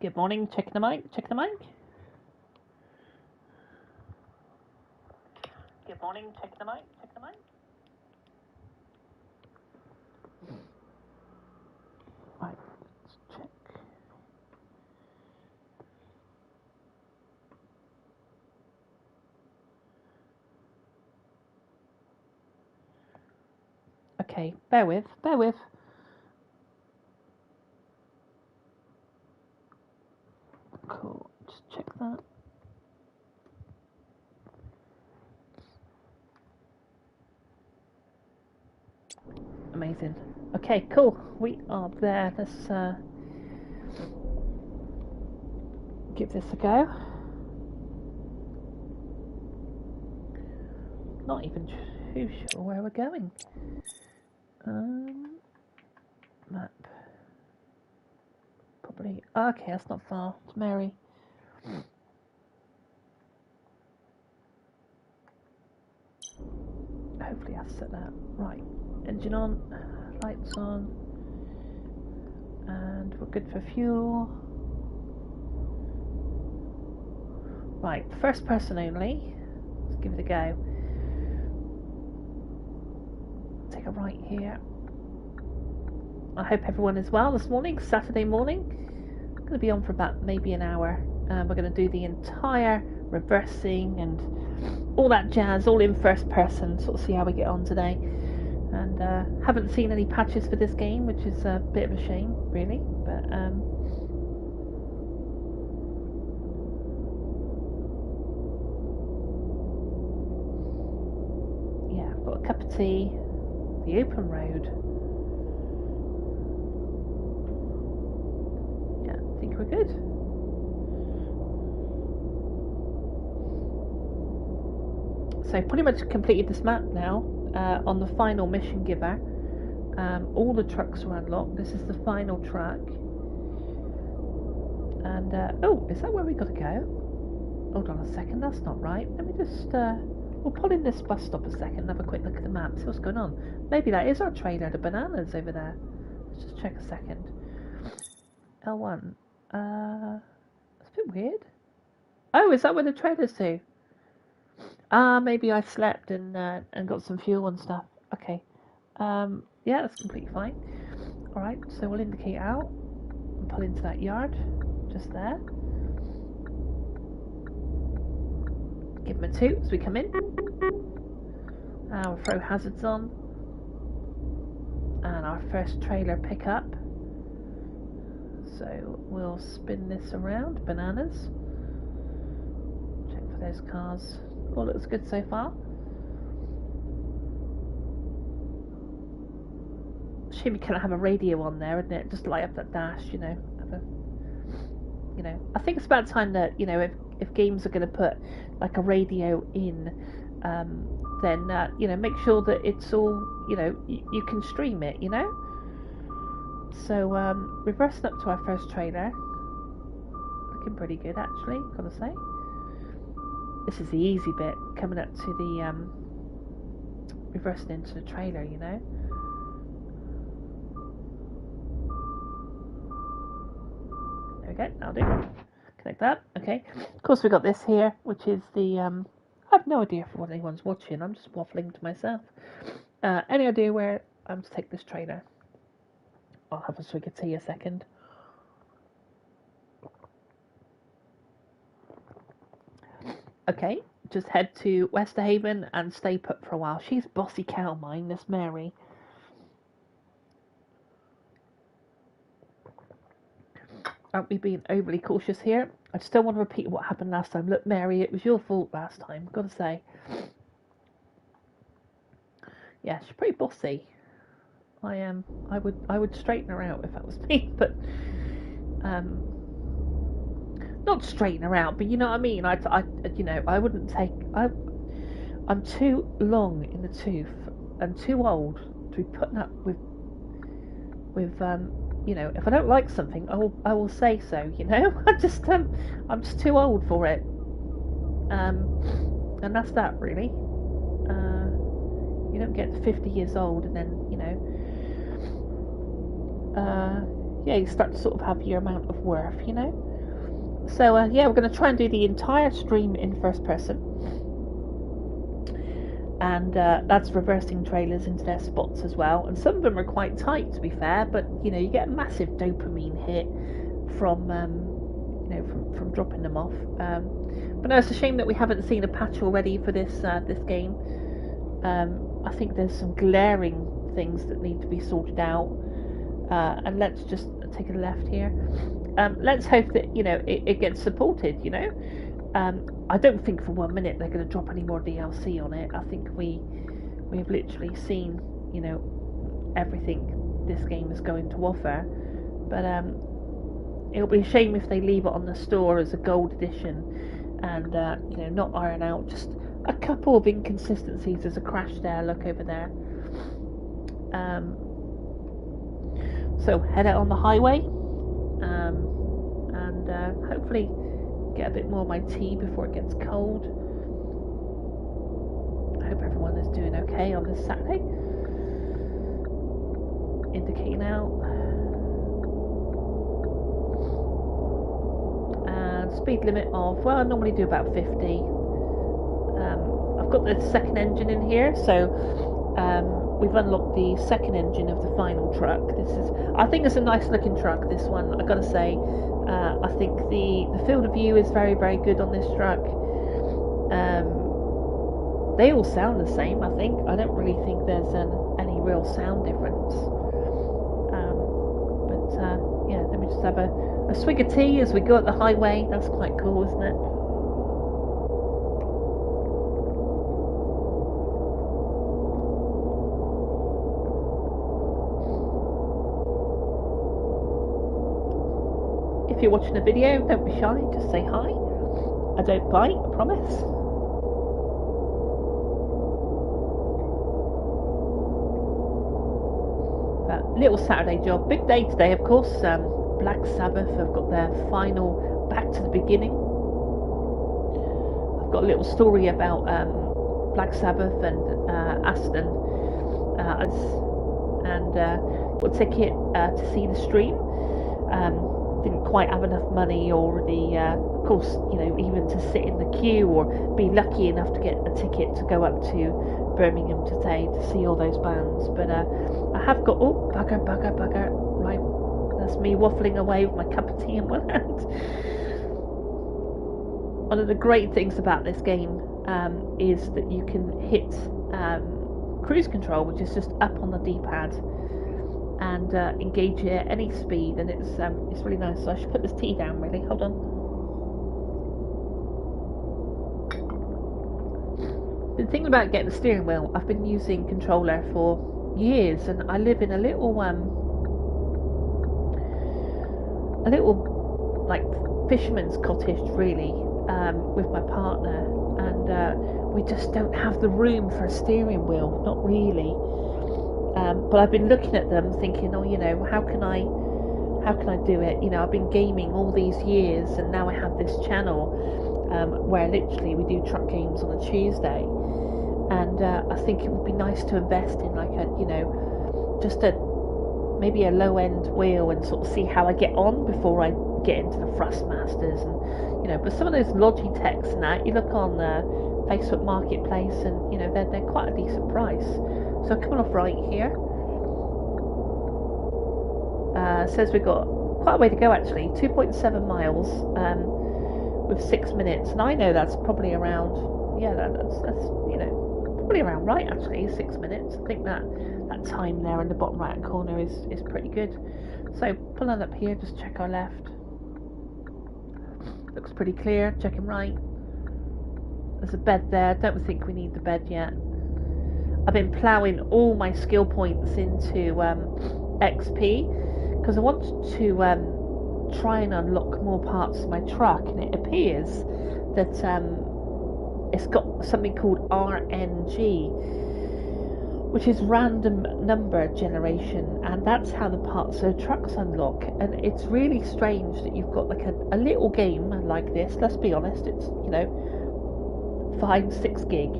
Good morning, check the mic, check the mic. Good morning, check the mic, check the mic. Right, let's check. Okay, bear with. Cool, just check that. Amazing. Okay, cool. We are there. Let's give this a go. Not even too sure where we're going. Map. Probably. Okay, that's not far. It's Mary. Hopefully I set that right. Engine on, lights on, and we're good for fuel. Right, first person only. Let's give it a go. Take a right here. I hope everyone is well this morning, Saturday morning. I'm going to be on for about maybe an hour. We're going to do the entire reversing and all that jazz, all in first person, sort of see how we get on today. And haven't seen any patches for this game, which is a bit of a shame, really. But yeah, I've got a cup of tea, the open road. Yeah, I think we're good. So pretty much completed this map now. On the final mission giver, all the trucks are unlocked. This is the final track. And oh, is that where we got to go? Hold on a second, that's not right. Let me just we'll pull in this bus stop a second and have a quick look at the map, see what's going on. Maybe that is our trailer, the bananas over there. Let's just check a second. L1. That's a bit weird. Oh, is that where the trailer's to? Maybe I slept and got some fuel and stuff. Okay. Yeah, that's completely fine. Alright, so we'll indicate out and pull into that yard. Just there. Give them a toot as we come in. We'll throw hazards on. And our first trailer pickup. So we'll spin this around. Bananas. Check for those cars. All looks good so far. Assume you cannot have a radio on there, isn't it? Just light up that dash, you know. I think it's about time that, if games are going to put like a radio in, then make sure that it's all, you can stream it, So reversing up to our first trailer, looking pretty good actually, gotta say. This is the easy bit, coming up to the reversing into the trailer, There we go, that'll do. Connect that, okay. Of course we got this here, which is the I have no idea if anyone's watching, I'm just waffling to myself. Any idea where I'm to take this trailer? I'll have a swig of tea a second. Okay, just head to Westerhaven and stay put for a while. She's bossy cow mine, this Mary. Aren't we being overly cautious here? I just don't want to repeat what happened last time. Look, Mary, it was your fault last time, gotta say. Yeah, she's pretty bossy. I would straighten her out if that was me, but not straighten her out, but you know what I mean. I wouldn't take. I'm too long in the tooth and too old to be putting up with. If I don't like something, I will say so. I'm just too old for it. And that's that really. You don't get to 50 years old and then you start to sort of have your amount of worth, So yeah, we're going to try and do the entire stream in first person. And that's reversing trailers into their spots as well. And some of them are quite tight, to be fair, but you know, you get a massive dopamine hit from from dropping them off. But no, it's a shame that we haven't seen a patch already for this game. I think there's some glaring things that need to be sorted out. And let's just take a left here. Let's hope that it gets supported. I don't think for 1 minute they're going to drop any more DLC on it. I think we've literally seen everything this game is going to offer. But it'll be a shame if they leave it on the store as a gold edition and not iron out just a couple of inconsistencies. There's a crash there, look over there. So head out on the highway and hopefully get a bit more of my tea before it gets cold. I hope everyone is doing okay on this Saturday. Indicating out. And speed limit of, well, I normally do about 50. I've got the second engine in here, so we've unlocked the second engine of the final truck. I think it's a nice looking truck, this one, I gotta say. I think the field of view is very, very good on this truck. They all sound the same, I think. I don't really think there's any real sound difference. Yeah, let me just have a swig of tea as we go up the highway. That's quite cool, isn't it? If you're watching a video, don't be shy, just say hi. I don't bite, I promise. But little Saturday job, big day today, of course. Black Sabbath have got their final Back to the Beginning. I've got a little story about Black Sabbath and Aston, and got a ticket to see the stream. Didn't quite have enough money, or of course, even to sit in the queue or be lucky enough to get a ticket to go up to Birmingham today to see all those bands. But I have got, oh, bugger, right, that's me waffling away with my cup of tea in one hand. One of the great things about this game is that you can hit cruise control, which is just up on the D-pad, and engage it at any speed, and it's really nice. So I should put this tea down, really. Hold on. The thing about getting the steering wheel, I've been using controller for years, and I live in a little like fisherman's cottage, really, with my partner, and we just don't have the room for a steering wheel, not really. But I've been looking at them thinking, oh, how can I do it? I've been gaming all these years, and now I have this channel where literally we do truck games on a Tuesday, and I think it would be nice to invest in like maybe a low end wheel and sort of see how I get on before I get into the Thrustmasters, and but some of those Logitechs and that, you look on Facebook Marketplace, and they're quite a decent price. So coming off right here, says we've got quite a way to go actually, 2.7 miles with 6 minutes, and I know that's probably around, that's probably around right actually, 6 minutes. I think that time there in the bottom right hand corner is pretty good. So pulling up here, just check our left, looks pretty clear. Checking right, there's a bed there, don't think we need the bed yet. I've been ploughing all my skill points into XP because I want to try and unlock more parts of my truck, and it appears that it's got something called RNG, which is random number generation, and that's how the parts of trucks unlock. And it's really strange that you've got like a little game like this, let's be honest, it's 5-6 gig,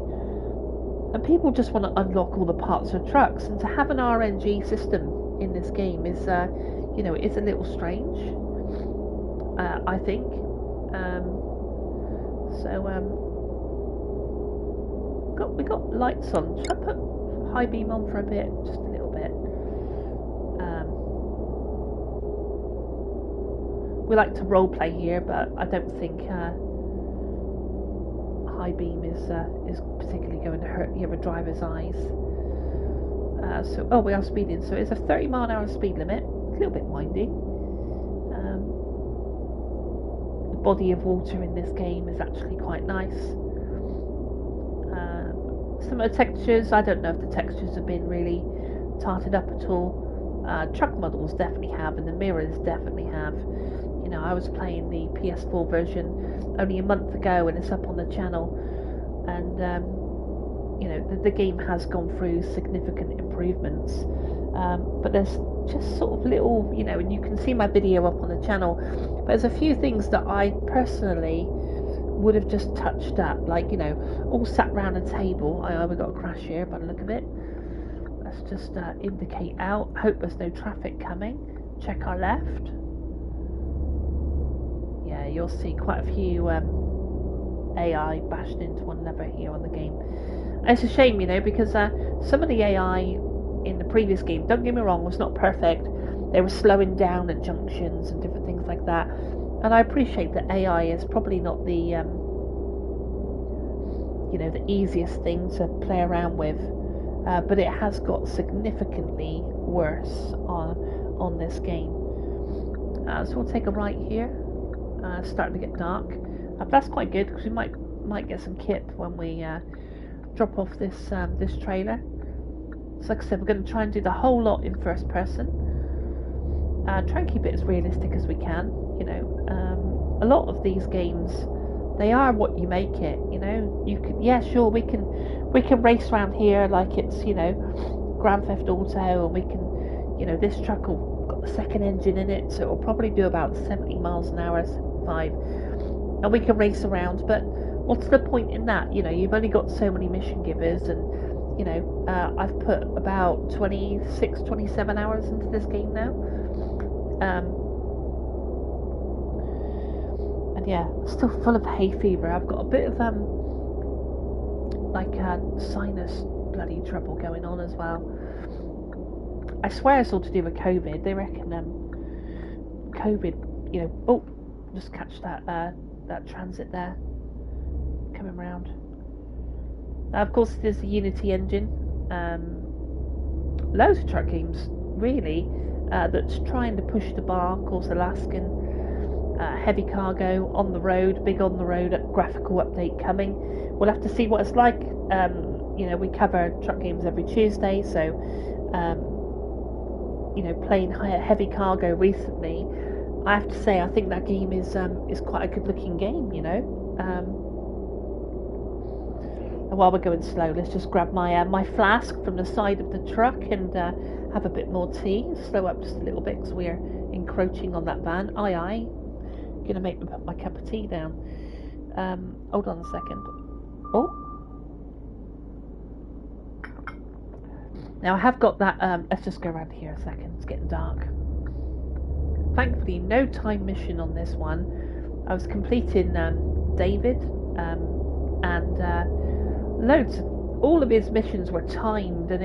and people just want to unlock all the parts of trucks, and to have an RNG system in this game is is a little strange, I think. We got lights on. Should I put high beam on for a bit? Just a little bit. We like to role play here, but I don't think high beam is particularly going to hurt the other driver's eyes. We are speeding. So it's a 30-mile-an-hour speed limit. A little bit windy. The body of water in this game is actually quite nice. Some of the textures, I don't know if the textures have been really tarted up at all. Truck models definitely have, and the mirrors definitely have. You know, I was playing the PS4 version only a month ago, and it's up on the channel. And you know, the game has gone through significant improvements. But there's just sort of little, you know, and you can see my video up on the channel. But there's a few things that I personally would have just touched up, like, you know, all sat round a table. We got a crash here by the look of it. Let's just indicate out. Hope there's no traffic coming. Check our left. Yeah, you'll see quite a few AI bashed into one another here on the game. And it's a shame, you know, because some of the AI in the previous game, don't get me wrong, was not perfect. They were slowing down at junctions and different things like that. And I appreciate that AI is probably not the, you know, the easiest thing to play around with, but it has got significantly worse on this game. So we'll take a right here. It's starting to get dark. That's quite good because we might get some kip when we drop off this this trailer. So like I said, we're going to try and do the whole lot in first person. Try and keep it as realistic as we can. You know, a lot of these games, they are what you make it. You know, you can, yeah, sure, we can race around here like it's, you know, Grand Theft Auto, and we can, you know, this truck will got the second engine in it, so it'll probably do about 70 miles an hour, 75, and we can race around. But what's the point in that? You know, you've only got so many mission givers, and you know, I've put about 26, 27 hours into this game now. And yeah, still full of hay fever. I've got a bit of sinus bloody trouble going on as well. I swear it's all to do with COVID. They reckon COVID, you know. Oh, just catch that that transit there coming round. Now, of course, there's the Unity engine. Loads of truck games, really, that's trying to push the bar. Of course, Alaskan, heavy cargo, on the road, big on the road graphical update coming. We'll have to see what it's like. You know, we cover truck games every Tuesday, so you know, playing heavy cargo recently, I have to say I think that game is quite a good looking game. You know. And while we're going slow, let's just grab my my flask from the side of the truck and have a bit more tea. Slow up just a little bit because we're encroaching on that van. Aye. Gonna make me put my cup of tea down. Hold on a second. Oh. Now I have got that. Let's just go around here a second. It's getting dark. Thankfully, no time mission on this one. I was completing David and. Loads. All of his missions were timed, and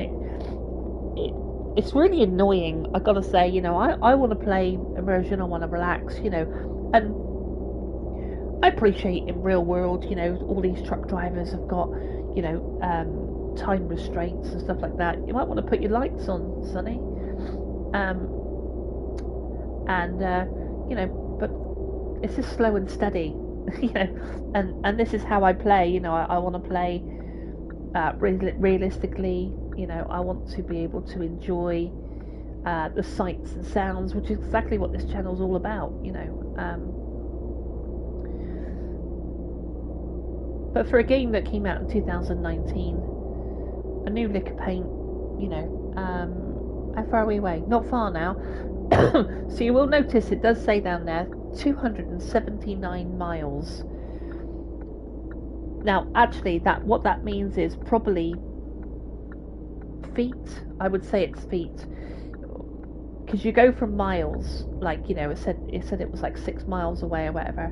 it's really annoying. I gotta say, you know, I want to play immersion. I want to relax, you know, and I appreciate in real world, you know, all these truck drivers have got, you know, time restraints and stuff like that. You might want to put your lights on, Sonny, you know, but it's just slow and steady, you know, and this is how I play. You know, I want to play. Realistically, you know, I want to be able to enjoy the sights and sounds, which is exactly what this channel is all about, you know. But for a game that came out in 2019, a new lick of paint, you know, how far are we away? Not far now. So you will notice it does say down there 279 miles. Now, actually, what that means is probably feet. I would say it's feet, because you go from miles, like, you know, it said it was like 6 miles away or whatever,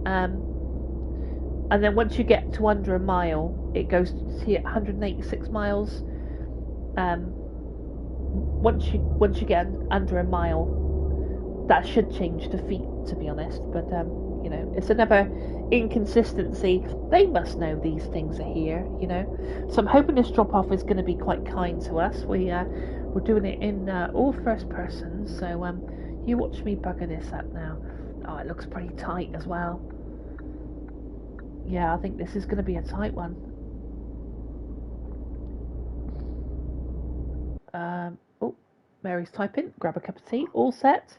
And then once you get to under a mile, it goes to 186 miles. Once you get under a mile, that should change to feet, to be honest. But you know, it's another inconsistency. They must know these things are here, you know. So I'm hoping this drop off is going to be quite kind to us. We're doing it in all first person. So you watch me bugger this up now. Oh, it looks pretty tight as well. Yeah, I think this is going to be a tight one. Oh, Mary's typing. Grab a cup of tea. All set.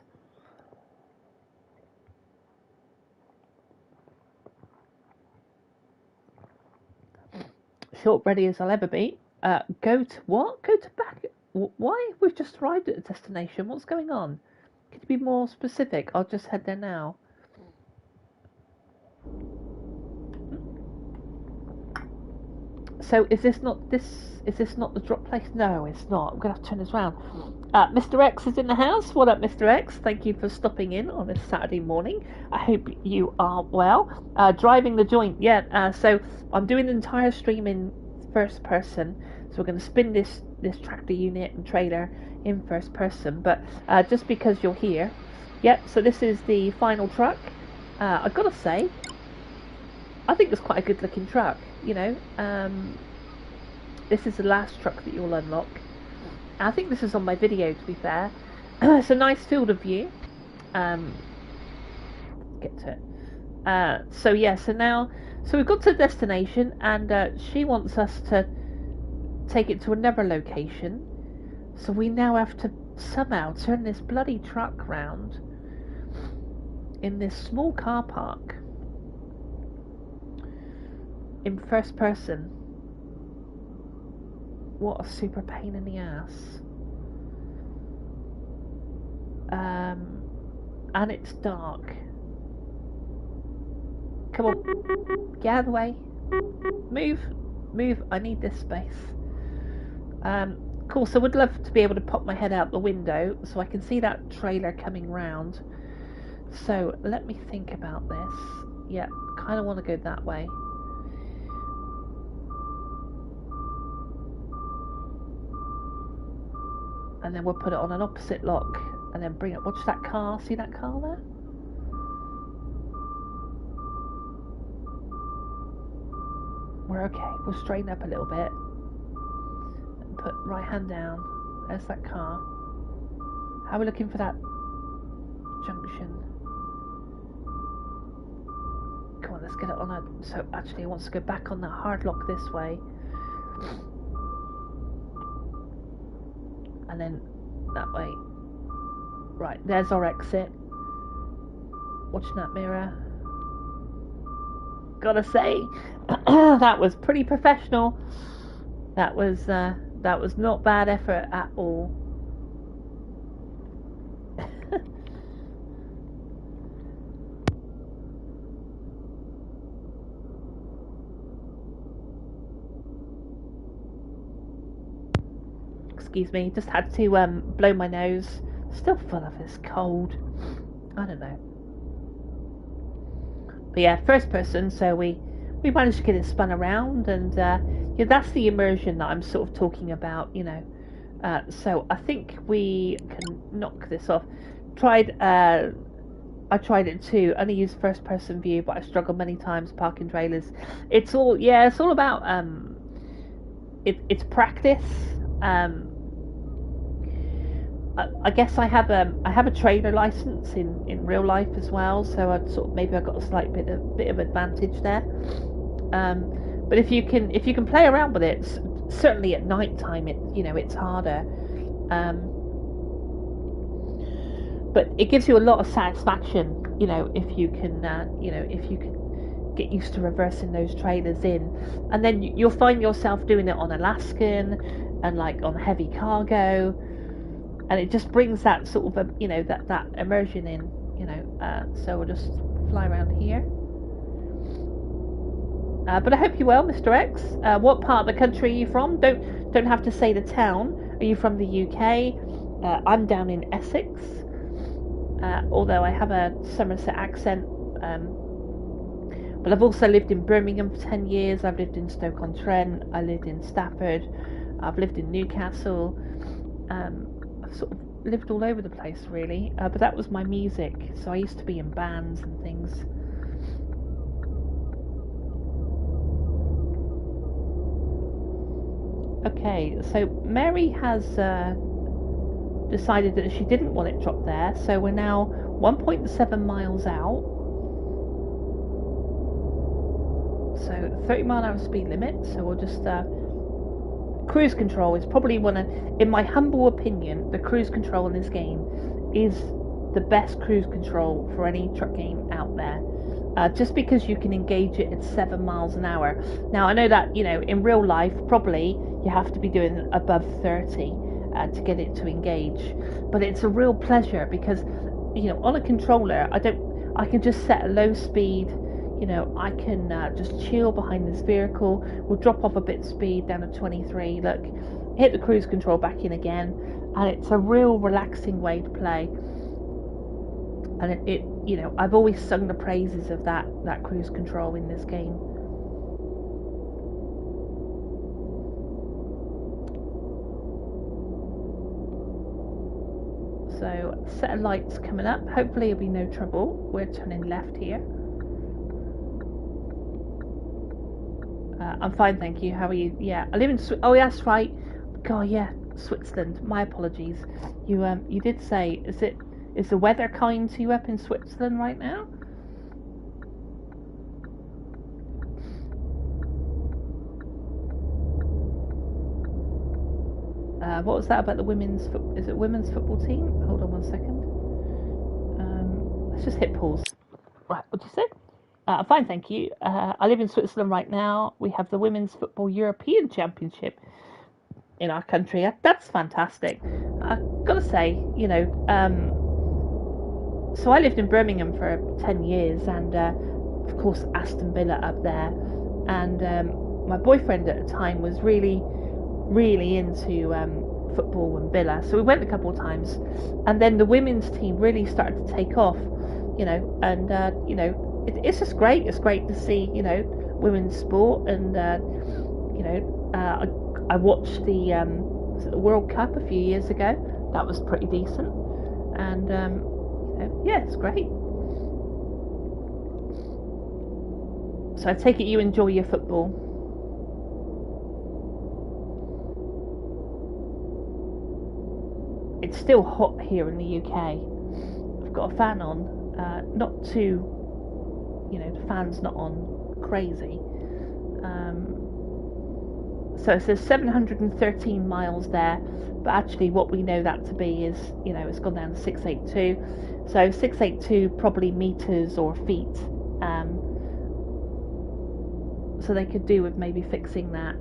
Short, ready as I'll ever be. Go to what? Go to back. Why? We've just arrived at the destination. What's going on? Could you be more specific? I'll just head there now. So is this not the drop place? No, it's not. I'm gonna have to turn this around. Mr. X is in the house. What up, Mr. X? Thank you for stopping in on this Saturday morning. I hope you are well. Driving the joint. Yeah. So I'm doing the entire stream in first person. So we're going to spin this tractor unit and trailer in first person. But just because you're here, yep. So this is the final truck. I've got to say, I think it's quite a good looking truck. You know, this is the last truck that you'll unlock. I think this is on my video, to be fair. It's a nice field of view. Get to it. So yeah, so we've got to the destination, and she wants us to take it to another location. So we now have to somehow turn this bloody truck round in this small car park in first person. What a super pain in the ass. And it's dark. Come on, get out of the way. Move, I need this space. Cool, so I would love to be able to pop my head out the window so I can see that trailer coming round. So let me think about this. Yeah, kind of want to go that way. And then we'll put it on an opposite lock and then bring it. Watch that car. See that car there? We're okay. We'll straighten up a little bit. And put right hand down. There's that car. How are we looking for that junction? Come on, let's get it on a... So actually it wants to go back on that hard lock this way. And then that way. Right, there's our exit. Watching that mirror. Gotta say, that was pretty professional. That was not bad effort at all. Excuse me, just had to blow my nose. Still full of this cold. I don't know. But yeah, first person, so we managed to get it spun around, and yeah, that's the immersion that I'm sort of talking about, you know. So I think we can knock this off. I tried it too. Only use first person view, but I struggled many times parking trailers. It's all about it's practice. I guess I have a trailer license in real life as well, so I got a slight bit of advantage there. But if you can play around with it, certainly at night time, it's harder. But it gives you a lot of satisfaction, if you can get used to reversing those trailers in, and then you'll find yourself doing it on Alaskan and like on heavy cargo. And it just brings that sort of, that immersion in, so we'll just fly around here. But I hope you're well, Mr. X. What part of the country are you from? Don't have to say the town. Are you from the UK? I'm down in Essex. Although I have a Somerset accent, But I've also lived in Birmingham for 10 years. I've lived in Stoke-on-Trent. I lived in Stafford. I've lived in Newcastle. I've sort of lived all over the place, really. But that was my music. So I used to be in bands and things. Okay, so Mary has decided that she didn't want it dropped there. So we're now 1.7 miles out. So 30-mile-an-hour speed limit. So we'll just cruise control is probably in my humble opinion, the cruise control in this game is the best cruise control for any truck game out there. Just because you can engage it at 7 miles an hour. Now I know that, you know, in real life probably you have to be doing above 30 to get it to engage. But it's a real pleasure because, you know, on a controller I can just set a low speed. You know, I can just chill behind this vehicle. We'll drop off a bit of speed down to 23. Look, hit the cruise control back in again, and it's a real relaxing way to play. And it you know, I've always sung the praises of that cruise control in this game. So, set of lights coming up. Hopefully it'll be no trouble. We're turning left here. I'm fine, thank you. How are you? Yeah, I live in oh, yeah, that's right. God, yeah, Switzerland. My apologies. You did say, is the weather kind to you up in Switzerland right now? What was that about the women's? Is it women's football team? Hold on 1 second. Let's just hit pause. Right, what did you say? Fine, thank you. I live in Switzerland right now. We have the Women's Football European Championship in our country. That's fantastic. I've got to say, you know, so I lived in Birmingham for 10 years, and of course Aston Villa up there. And my boyfriend at the time was really, really into football and Villa. So we went a couple of times, and then the women's team really started to take off, you know, and, you know, it's just great. It's great to see, you know, women's sport, and you know, I watched the World Cup a few years ago. That was pretty decent, and you know, yeah, it's great. So I take it you enjoy your football. It's still hot here in the UK. I've got a fan on, not too. You know, the fan's not on crazy. So it says 713 miles there, but actually what we know that to be is, you know, it's gone down to 682. So 682 probably meters or feet. So they could do with maybe fixing that.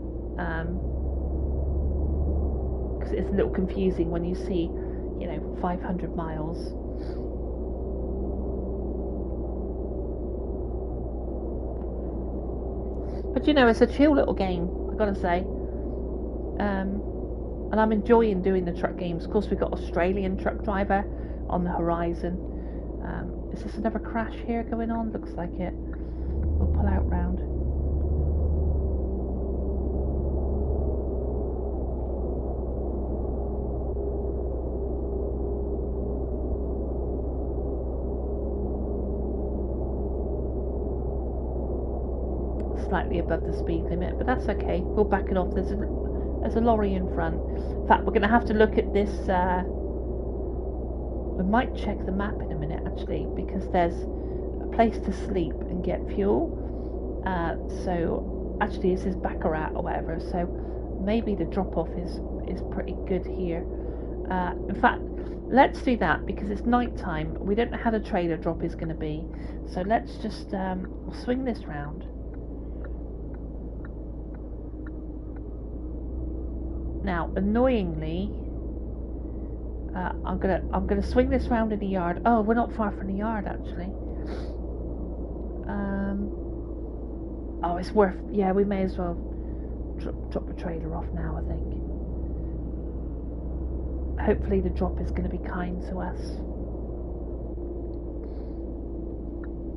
Because it's a little confusing when you see, you know, 500 miles. But you know, it's a chill little game, I've got to say. And I'm enjoying doing the truck games. Of course, we've got Australian truck driver on the horizon. Is this another crash here going on? Looks like it. We'll pull out round. Slightly above the speed limit, but that's okay. We'll back it off. There's a lorry in front. In fact, we're going to have to look at this. We might check the map in a minute, actually, because there's a place to sleep and get fuel. So actually, this is Baccarat or whatever. So maybe the drop off is pretty good here. In fact, let's do that because it's night time. We don't know how the trailer drop is going to be. So let's just we'll swing this round. Now, annoyingly, I'm gonna swing this round in the yard. Oh, we're not far from the yard actually. Oh, it's worth. Yeah, we may as well drop the trailer off now. I think. Hopefully, the drop is going to be kind to us.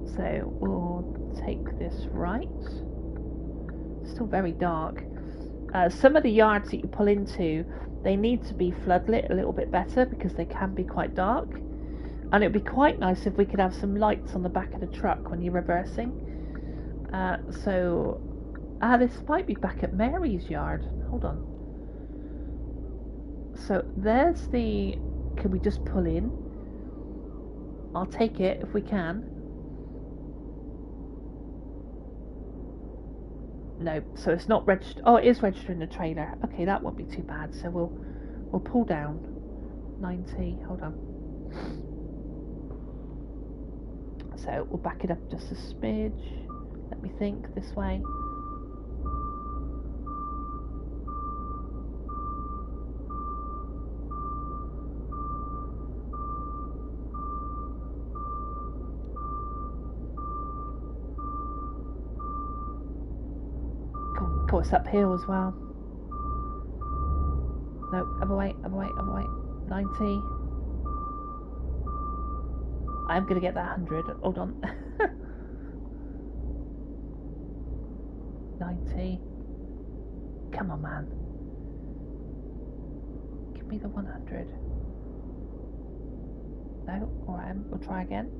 So we'll take this right. Still very dark. Some of the yards that you pull into, they need to be floodlit a little bit better because they can be quite dark. And it would be quite nice if we could have some lights on the back of the truck when you're reversing. This might be back at Mary's yard. Hold on. So there's the... Can we just pull in? I'll take it if we can. No, so it's not registered. Oh, it is registering the trailer. Okay, that won't be too bad. So we'll pull down 90. Hold on. So we'll back it up just a smidge. Let me think. This way. Of course, uphill as well. No, other way, other way, other way. 90. I'm gonna get that 100. Hold on. 90. Come on, man. Give me the 100. No, alright, we'll try again.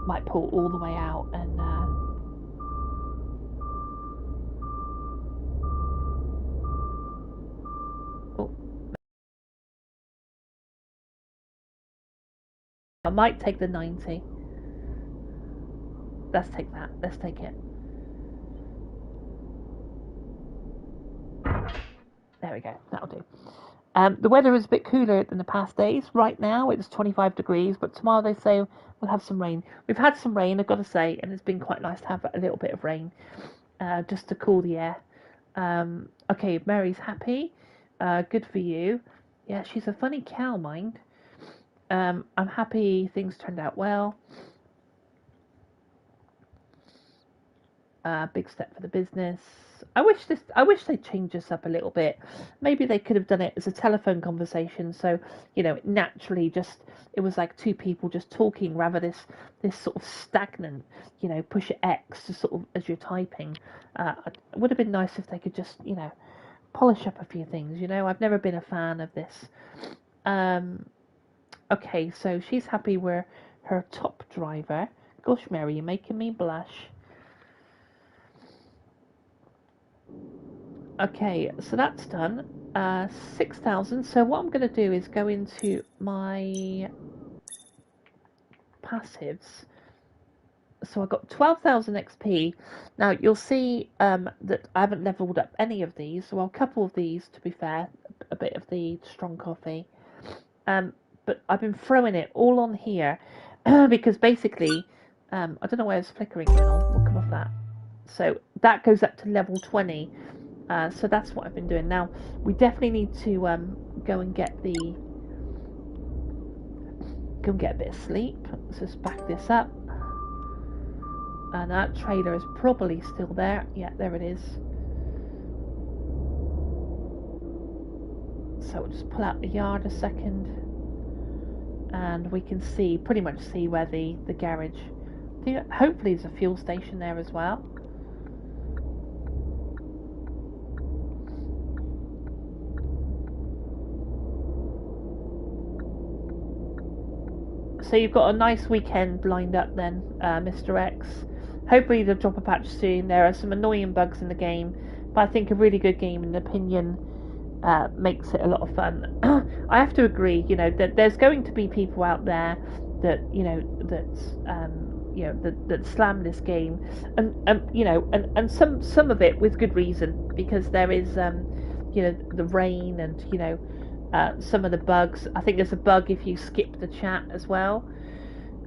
Might pull all the way out and I might take the 90. Let's take that. Let's take it. There we go. That'll do. The weather is a bit cooler than the past days. Right now it's 25 degrees, but tomorrow they say we'll have some rain. We've had some rain, I've got to say, and it's been quite nice to have a little bit of rain just to cool the air. Okay, Mary's happy. Good for you. Yeah, she's a funny cow, mind. I'm happy things turned out well. Big step for the business. I wish they'd change this up a little bit. Maybe they could have done it as a telephone conversation, so naturally it was like two people just talking rather this sort of stagnant, push X to sort of as you're typing. It would have been nice if they could just polish up a few things. I've never been a fan of this. Okay, so she's happy with her top driver. Gosh, Mary, you're making me blush. Okay, so that's done. 6,000. So what I'm going to do is go into my passives. So I've got 12,000 XP. Now you'll see that I haven't leveled up any of these. Well, a couple of these, to be fair, a bit of the strong coffee. But I've been throwing it all on here because basically, I don't know why it's flickering going on. We'll come off that. So that goes up to level 20. So that's what I've been doing. Now, we definitely need to go and get a bit of sleep. Let's just back this up. And that trailer is probably still there. Yeah, there it is. So we'll just pull out the yard a second. And we can pretty much see where the garage. Hopefully there's a fuel station there as well. So you've got a nice weekend lined up then, Mr. X. Hopefully they'll drop a patch soon. There are some annoying bugs in the game, but I think a really good game in opinion makes it a lot of fun. I have to agree, that there's going to be people out there that that slam this game, and some of it with good reason, because there is the rain and some of the bugs. I think there's a bug if you skip the chat as well.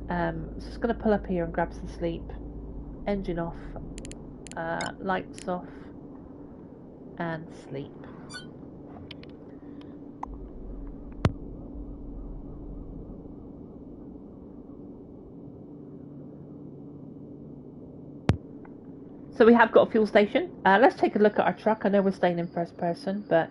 So just going to pull up here and grab some sleep. Engine off, lights off, and sleep. So we have got a fuel station. Let's take a look at our truck. I know we're staying in first person, but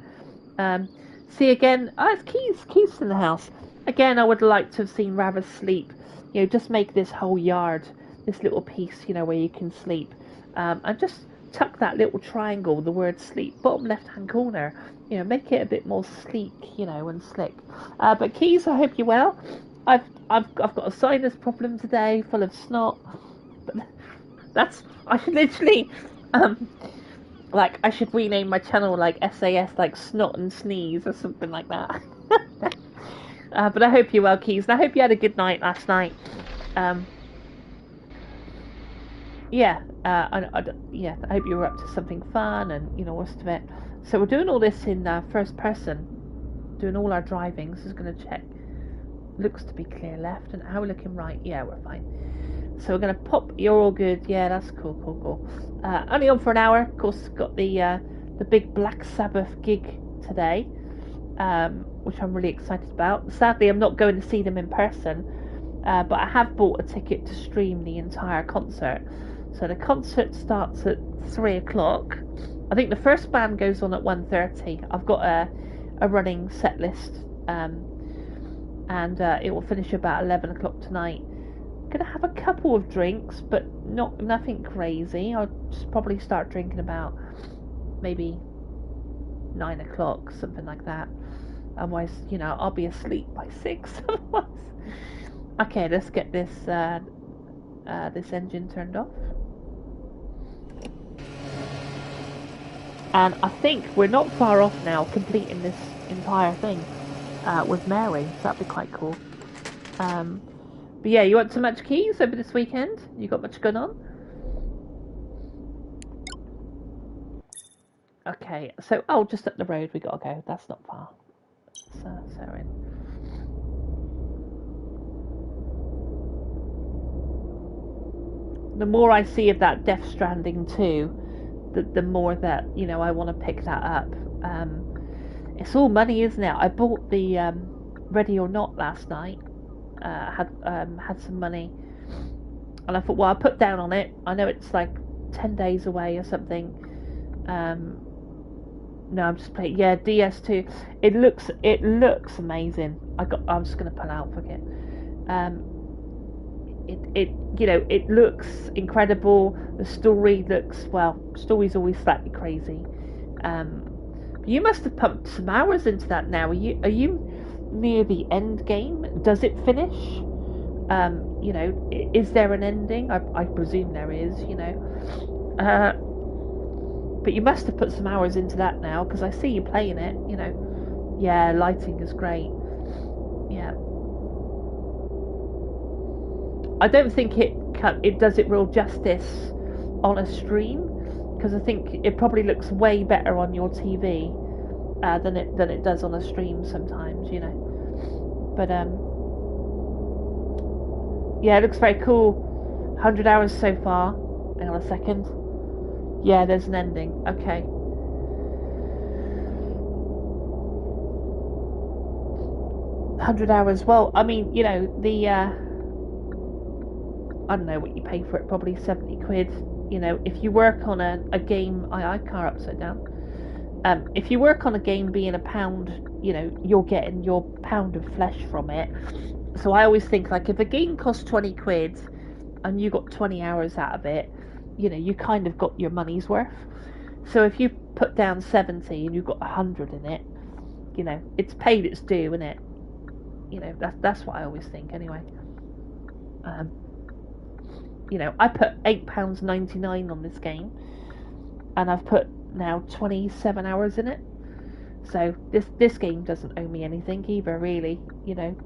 see again. Oh, it's Keys in the house. Again, I would like to have seen Ravis sleep. You know, just make this whole yard, this little piece, you know, where you can sleep. And just tuck that little triangle, the word sleep, bottom left-hand corner. You know, make it a bit more sleek, you know, and slick. But Keys, I hope you're well. I've got a sinus problem today, full of snot. I should literally, like, I should rename my channel like SAS, like Snot and Sneeze or something like that. But I hope you're well, Keys, and I hope you had a good night last night. Yeah, I hope you were up to something fun and, you know, rest of it. So we're doing all this in first person, doing all our driving. So I'm going to check. Looks to be clear left, and how we're looking right. Yeah, we're fine. So we're going to pop. You're all good. Yeah, that's cool. Only on for an hour. Of course, got the big Black Sabbath gig today, which I'm really excited about. Sadly, I'm not going to see them in person, but I have bought a ticket to stream the entire concert. So the concert starts at 3 o'clock. I think the first band goes on at 1:30. I've got a running set list, and it will finish about 11 o'clock tonight. Gonna have a couple of drinks, but nothing crazy. I'll just probably start drinking about maybe 9 o'clock, something like that. Otherwise, you know, I'll be asleep by 6. Okay, let's get this this engine turned off. And I think we're not far off now, completing this entire thing with Mary. So that'd be quite cool. But yeah, you want so much Keys over this weekend? You got much going on? Okay, so just up the road we gotta go. That's not far. So in. The more I see of that Death Stranding 2, the more that, you know, I want to pick that up. It's all money, isn't it? I bought the Ready or Not last night. Had some money, and I thought, well, I'll put down on it. I know it's like 10 days away or something. No, I'm just playing. Yeah, DS2. It looks amazing. I'm just gonna pull out. Forget. It looks incredible. The story looks, well, story's always slightly crazy. You must have pumped some hours into that now. Are you near the end game? Does it finish? You know, is there an ending? I presume there is, you know. But you must have put some hours into that now, because I see you playing it, you know. Yeah, lighting is great. Yeah. I don't think it does it real justice on a stream, because I think it probably looks way better on your TV than it does on a stream sometimes, you know. But yeah, it looks very cool. 100 hours so far. Hang on a second. Yeah, there's an ending. Okay. $100 hours. Well, I mean, you know, the I don't know what you pay for it, probably 70 quid. You know, if you work on a game, car upside down. If you work on a game being £1, you know, you're getting your pound of flesh from it. So I always think, like, if a game costs 20 quid and you got 20 hours out of it, you know, you kind of got your money's worth. So if you put down 70 and you've got 100 in it, you know, it's paid its due, isn't it? You know, that's what I always think anyway. You know, I put £8.99 on this game, and I've put now 27 hours in it. So this game doesn't owe me anything either, really, you know.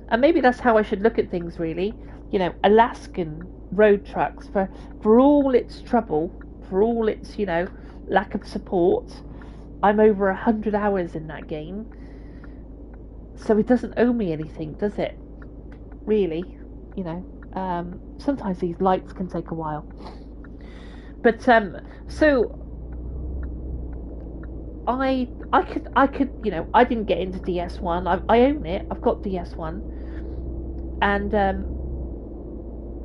And maybe that's how I should look at things, really. You know, Alaskan road trucks, for all its trouble, for all its, you know, lack of support, I'm over 100 hours in that game. So it doesn't owe me anything, does it? Really, you know. Sometimes these lights can take a while. But so I could, you know, I didn't get into DS1. I own it. I've got DS1, and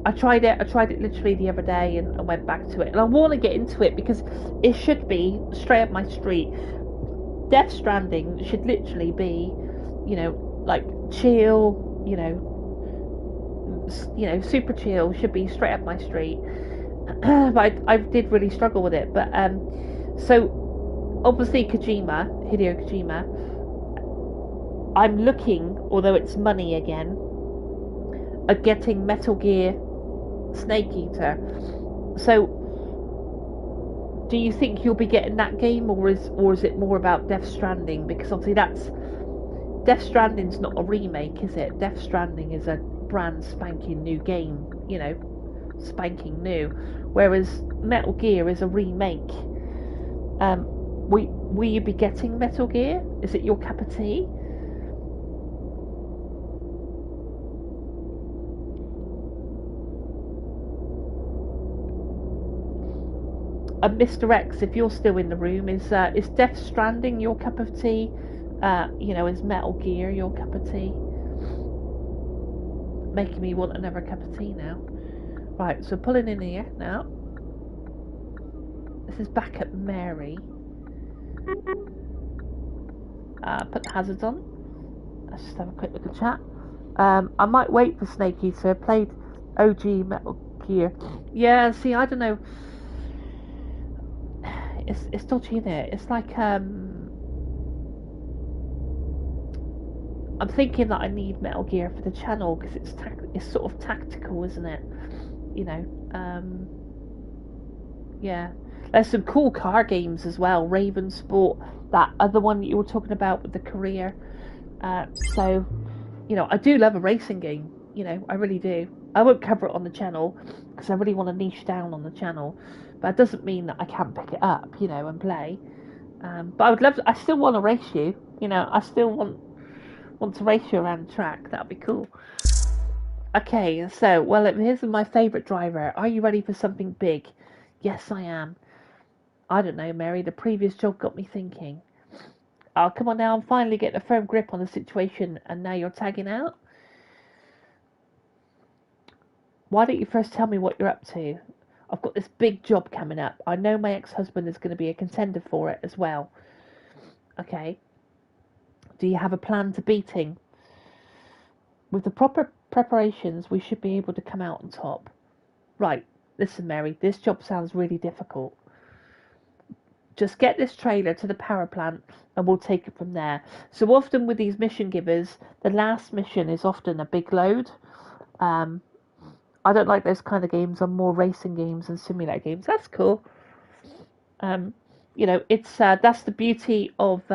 I tried it literally the other day, and I went back to it. And I want to get into it because it should be straight up my street. Death Stranding should literally be like chill, super chill, should be straight up my street. But I did really struggle with it. But so obviously Hideo Kojima, I'm looking, although it's money again, at getting Metal Gear Snake Eater. So do you think you'll be getting that game, or is it more about Death Stranding? Because obviously Death Stranding's not a remake, is it? Death Stranding is a brand spanking new game, spanking new. Whereas Metal Gear is a remake. Will you be getting Metal Gear? Is it your cup of tea? Mr. X, if you're still in the room, is Death Stranding your cup of tea? Is Metal Gear your cup of tea? Making me want another cup of tea now. Right, so pulling in here now. This is back at Mary. Put the hazards on. Let's just have a quick look at chat. I might wait for Snake Eater. Played OG Metal Gear. Yeah, see, I don't know. It's dodgy, isn't it? It's like I'm thinking that I need Metal Gear for the channel because it's sort of tactical, isn't it? Yeah. There's some cool car games as well. Raven Sport, that other one that you were talking about with the career. So, I do love a racing game. I really do. I won't cover it on the channel because I really want to niche down on the channel. But that doesn't mean that I can't pick it up, and play. But I would love to, I still want to race you. I still want to race you around the track. That would be cool. Okay, so, here's my favourite driver. Are you ready for something big? Yes, I am. I don't know, Mary. The previous job got me thinking. Oh, come on now. I'm finally getting a firm grip on the situation, and now you're tagging out? Why don't you first tell me what you're up to? I've got this big job coming up. I know my ex-husband is going to be a contender for it as well. Okay. Do you have a plan to beating? With the proper preparations, we should be able to come out on top. Right. Listen, Mary, this job sounds really difficult. Just get this trailer to the power plant and we'll take it from there. So often with these mission givers, the last mission is often a big load. I don't like those kind of games. I'm more racing games and simulator games. That's cool. It's that's the beauty of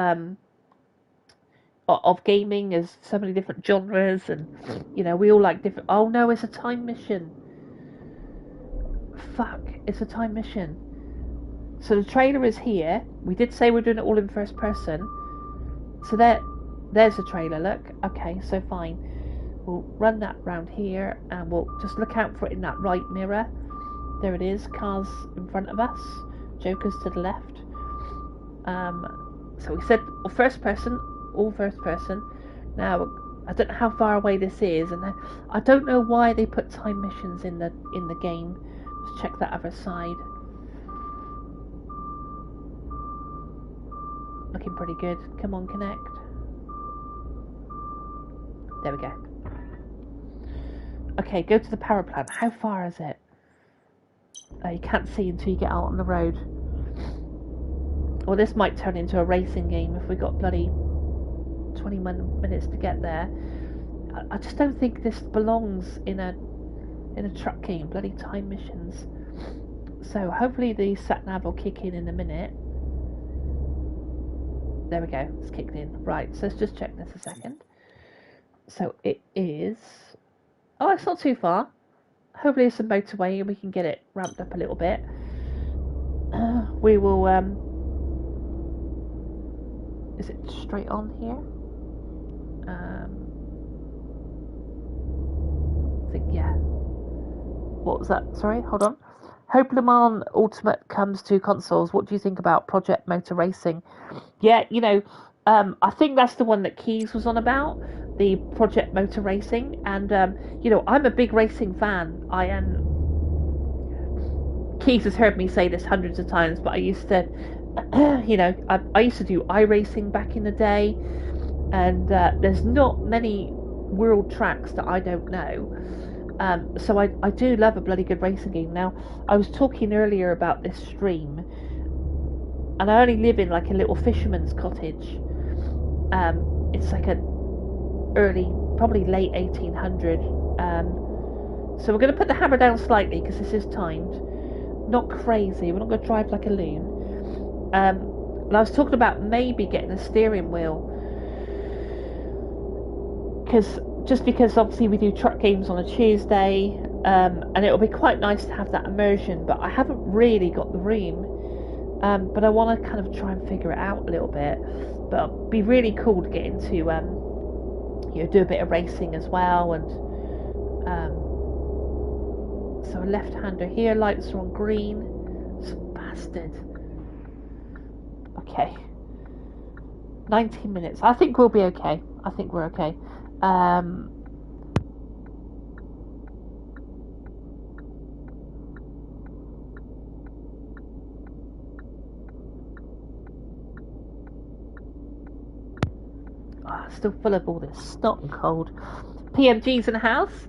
gaming. There's so many different genres, and we all like different. Oh no, it's a time mission. Fuck, it's a time mission. So the trailer is here. We did say we're doing it all in first person. So there's the trailer. Look. Okay, so fine. We'll run that round here, and we'll just look out for it in that right mirror. There it is. Cars in front of us. Jokers to the left. So we said first person, all first person. Now I don't know how far away this is, and I don't know why they put time missions in the game. Let's check that other side. Looking pretty good. Come on, connect. There we go. Okay, go to the power plant. How far is it? You can't see until you get out on the road. Well, this might turn into a racing game if we got bloody 21 minutes to get there. I just don't think this belongs in a truck game. Bloody time missions. So hopefully the sat-nav will kick in a minute. There we go. It's kicked in. Right, so let's just check this a second. So it is... Oh, it's not too far. Hopefully it's a motorway and we can get it ramped up a little bit. We will... Is it straight on here? I think, yeah. What was that? Sorry, hold on. Hope Le Mans Ultimate comes to consoles. What do you think about Project Motor Racing? Yeah, I think that's the one that Keys was on about, the Project Motor Racing. And, I'm a big racing fan. I am. Keys has heard me say this hundreds of times, but I used to, I used to do iRacing back in the day. and there's not many world tracks that I don't know. So I do love a bloody good racing game. Now, I was talking earlier about this stream, and I only live in like a little fisherman's cottage. It's like a early, probably late 1800. So we're going to put the hammer down slightly because this is timed. Not crazy. We're not going to drive like a loon. And I was talking about maybe getting a steering wheel, because obviously we do truck games on a Tuesday, and it'll be quite nice to have that immersion. But I haven't really got the room. But I want to kind of try and figure it out a little bit. But it'd be really cool to get into, do a bit of racing as well. And so a left-hander here, lights are on green. Some bastard. Okay. 19 minutes. I think we'll be okay. I think we're okay. Still full of all this snot and cold. PMG's in the house.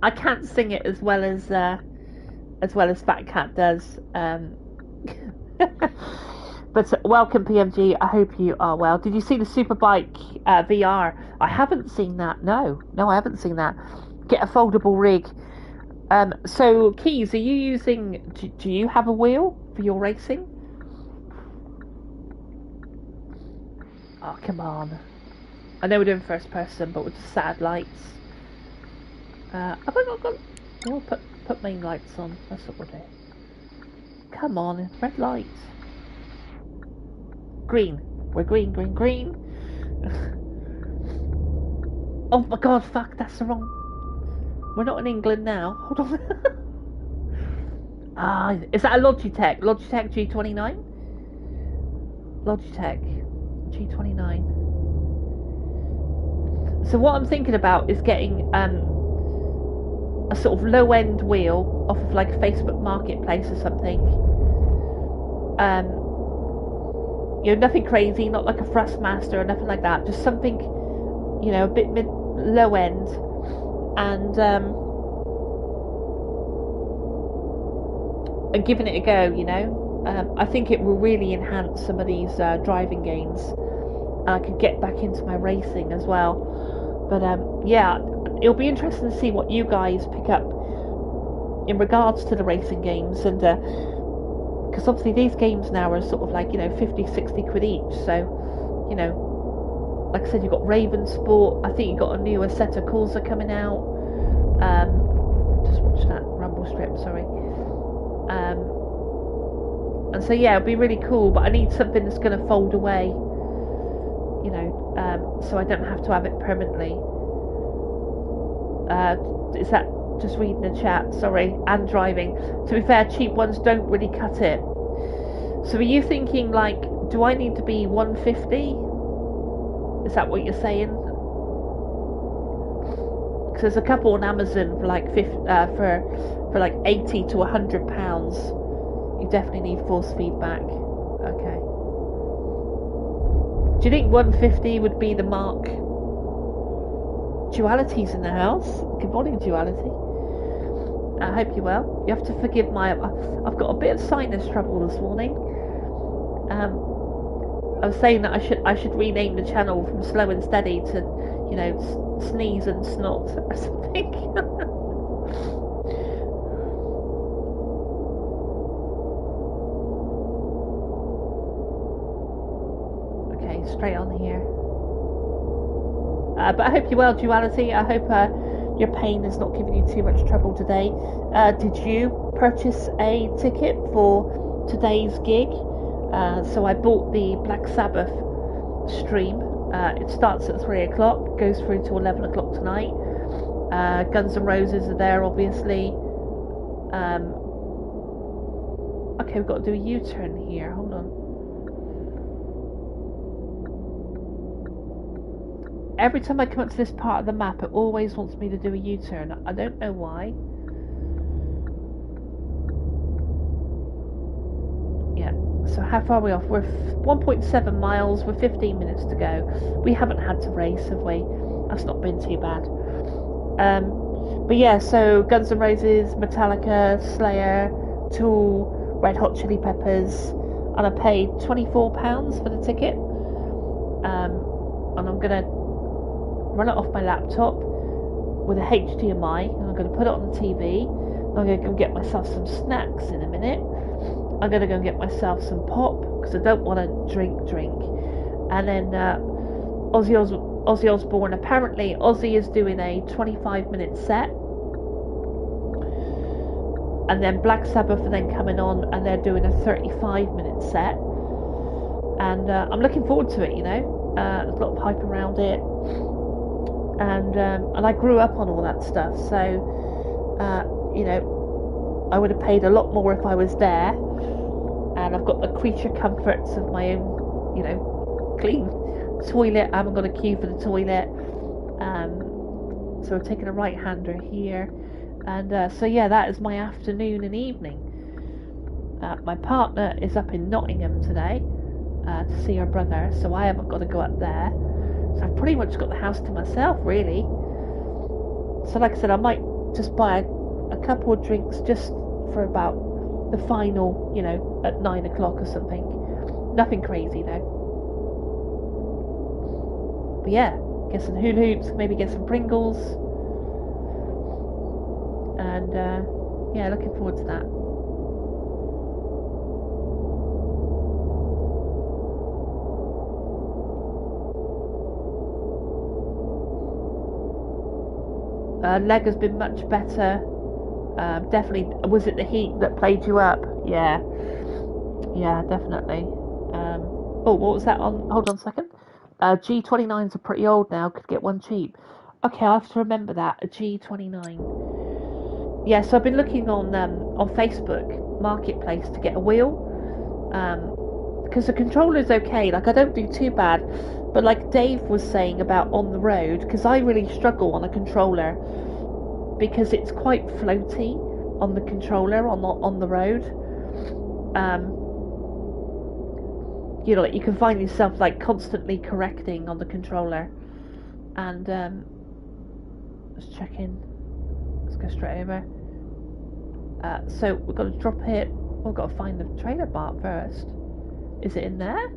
I can't sing it as well as Fat Cat does. But welcome, PMG. I hope you are well. Did you see the Superbike VR? I haven't seen that. No, I haven't seen that. Get a foldable rig. So Keys, are you using? Do you have a wheel for your racing? Oh, come on. I know we're doing first person, but with sad lights. Have I not got? Oh, put main lights on. That's what we'll do. Come on, red lights. Green. We're green. Oh my god, fuck! That's the wrong. We're not in England now. Hold on. Is that a Logitech? Logitech G29. Logitech G29. So what I'm thinking about is getting a sort of low-end wheel off of like a Facebook Marketplace or something. Nothing crazy, not like a Thrustmaster or nothing like that. Just something, a bit low-end, and giving it a go. I think it will really enhance some of these driving games. I could get back into my racing as well. But yeah, it'll be interesting to see what you guys pick up in regards to the racing games, and because obviously these games now are sort of like 50-60 quid each. So like I said, you've got Raven Sport. I think you've got a new Assetto Corsa coming out. Just watch that rumble strip. Sorry. And so yeah, it'll be really cool. But I need something that's going to fold away. So I don't have to have it permanently. Is that just reading the chat? Sorry, and driving. To be fair, cheap ones don't really cut it. So are you thinking like, do I need to be 150? Is that what you're saying? Because there's a couple on Amazon for like for like £80 to £100. You definitely need force feedback. Okay. Do you think 150 would be the mark? Duality's in the house. Good morning, Duality. I hope you're well. You have to forgive I've got a bit of sinus trouble this morning. I was saying that I should rename the channel from Slow and Steady to, Sneeze and Snot or something. Straight on here. But I hope you're well, Duality. I hope your pain is not giving you too much trouble today. Did you purchase a ticket for today's gig? So I bought the Black Sabbath stream. It starts at 3 o'clock, goes through to 11 o'clock tonight. Guns N' Roses are there, obviously. Okay, we've got to do a U-turn here. Hold on. Every time I come up to this part of the map, it always wants me to do a U-turn. I don't know why. Yeah, So how far are we off? We're 1.7 miles. We're 15 minutes to go. We haven't had to race, have we? That's not been too bad. But yeah, so Guns N' Roses, Metallica, Slayer, Tool, Red Hot Chili Peppers, and I paid £24 for the ticket. And I'm gonna run it off my laptop with a HDMI, and I'm gonna put it on the TV. I'm gonna go get myself some snacks in a minute. I'm gonna go get myself some pop because I don't want to drink. And then Ozzy Osbourne. Apparently, Ozzy is doing a 25-minute set, and then Black Sabbath are then coming on, and they're doing a 35-minute set. And I'm looking forward to it. You know, there's a lot of hype around it, and I grew up on all that stuff. So, you know, I would have paid a lot more if I was there. And I've got the creature comforts of my own, you know, clean toilet. I haven't got a queue for the toilet. So we're taking a right-hander here. And so yeah, that is my afternoon and evening. My partner is up in Nottingham today to see her brother, so I haven't got to go up there. So I've pretty much got the house to myself, really. So like I said, I might just buy a couple of drinks just for about the final, you know, at 9 o'clock or something. Nothing crazy though. But yeah, get some hula hoops, maybe get some Pringles, and yeah, looking forward to that. Leg has been much better. Definitely. Was it the heat that played you up? Yeah, definitely. Oh, what was that on? Hold on a second. G29s are pretty old now. Could get one cheap. Okay, I have to remember that. A G29. Yeah, so I've been looking on Facebook Marketplace to get a wheel. Because the controller's okay. Like, I don't do too bad. But like Dave was saying about on the road, because I really struggle on a controller because it's quite floaty on the controller on the road. You know, like you can find yourself like constantly correcting on the controller. And let's check in. Let's go straight over. So we've got to drop it. We've got to find the trailer park first. Is it in there?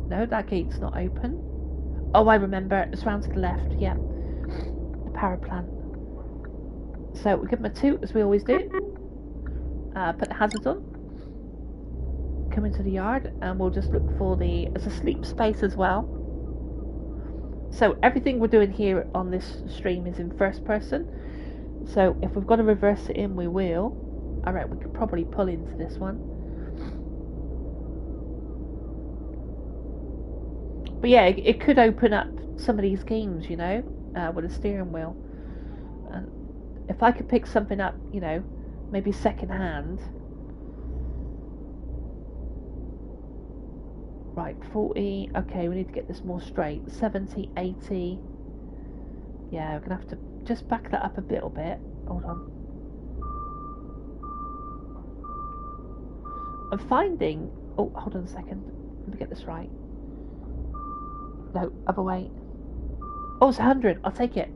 No, that gate's not open. Oh, I remember. It's round to the left. Yeah, the power plant. So we give them a toot as we always do. Put the hazards on. Come into the yard, and we'll just look for it's a sleep space as well. So everything we're doing here on this stream is in first person. So if we've got to reverse it in, we will. Alright, we could probably pull into this one. But yeah, it could open up some of these games, you know, with a steering wheel. And if I could pick something up, you know, maybe second hand. Right, 40. Okay, we need to get this more straight. 70, 80. Yeah, we're going to have to just back that up a little bit. Hold on. I'm finding... Oh, hold on a second. Let me get this right. No, other way. Oh, it's 100. I'll take it.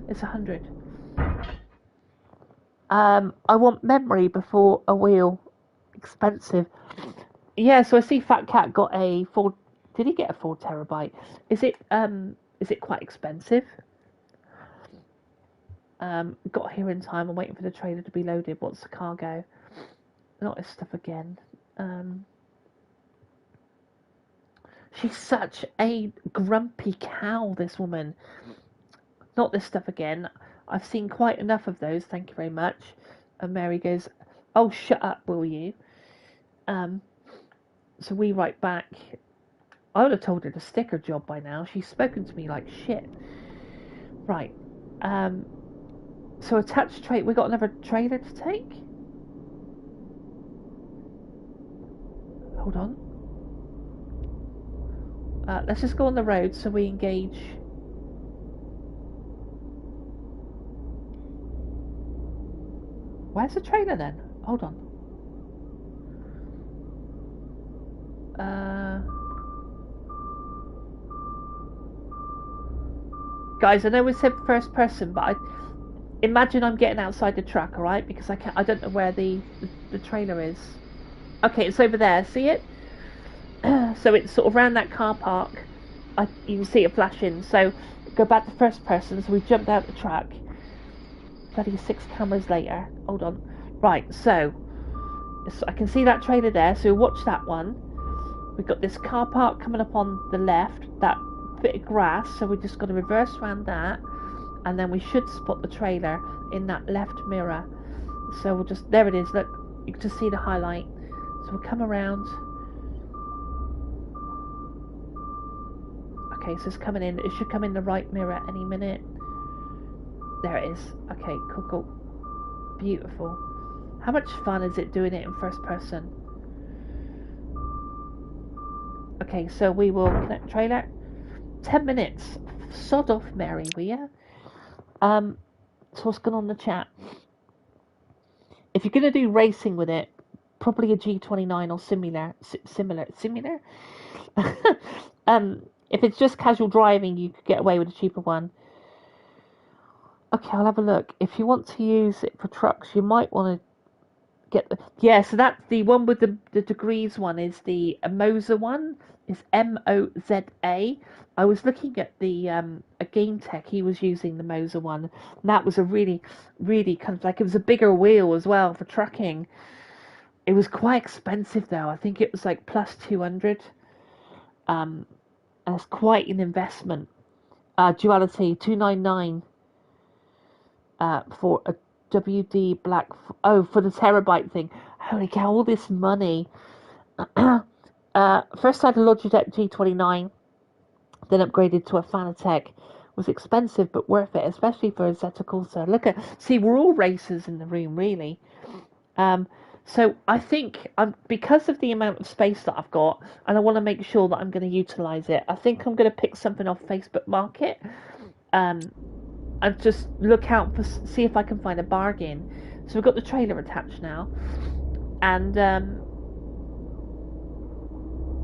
It's 100. I want memory before a wheel. Expensive. Yeah, so I see Fat Cat got a 4... Did he get a 4 terabyte? Is it quite expensive? Got here in time. I'm waiting for the trailer to be loaded. What's the cargo? Not this stuff again. She's such a grumpy cow, this woman. Not this stuff again. I've seen quite enough of those, thank you very much. And Mary goes, oh, shut up, will you? So we write back, I would have told her to stick her job by now. She's spoken to me like shit. Right. So attached trailer, we got another trailer to take? Hold on. Let's just go on the road so we engage. Where's the trailer then? Hold on. Guys, I know we said first person, but imagine I'm getting outside the truck, alright? Because I don't know where the trailer is. Okay, it's over there, see it? So it's sort of around that car park. You can see it flashing. So go back to first person. So we jumped out the truck. Bloody 6 cameras later. Hold on. Right, so I can see that trailer there. So we'll watch that one. We've got this car park coming up on the left. That bit of grass. So we're just going to reverse around that. And then we should spot the trailer in that left mirror. So we'll just... There it is. Look. You can just see the highlight. So we'll come around... Okay, so it's coming in. It should come in the right mirror any minute. There it is. Okay, cool. Beautiful. How much fun is it doing it in first person? Okay, so we will connect trailer. 10 minutes. Sod off, Mary, will ya? So what's going on in the chat? If you're going to do racing with it, probably a G29 or similar. If it's just casual driving, you could get away with a cheaper one. Okay, I'll have a look. If you want to use it for trucks, you might want to get the... Yeah, so that's the one with the degrees one is the Moza one. Is Moza. I was looking at the a Game Tech. He was using the Moza one. And that was a really, really kind of like... It was a bigger wheel as well for trucking. It was quite expensive though. I think it was like plus 200. And it's quite an investment. Duality 299 for a WD black. For the terabyte thing. Holy cow! All this money. First I had a Logitech G29, then upgraded to a Fanatec. Was expensive but worth it, especially for a Zeta Corsa. See, we're all racers in the room, really. So I think because of the amount of space that I've got, and I want to make sure that I'm going to utilise it, I think I'm going to pick something off Facebook Market, and just look out for see if I can find a bargain. So we've got the trailer attached now, and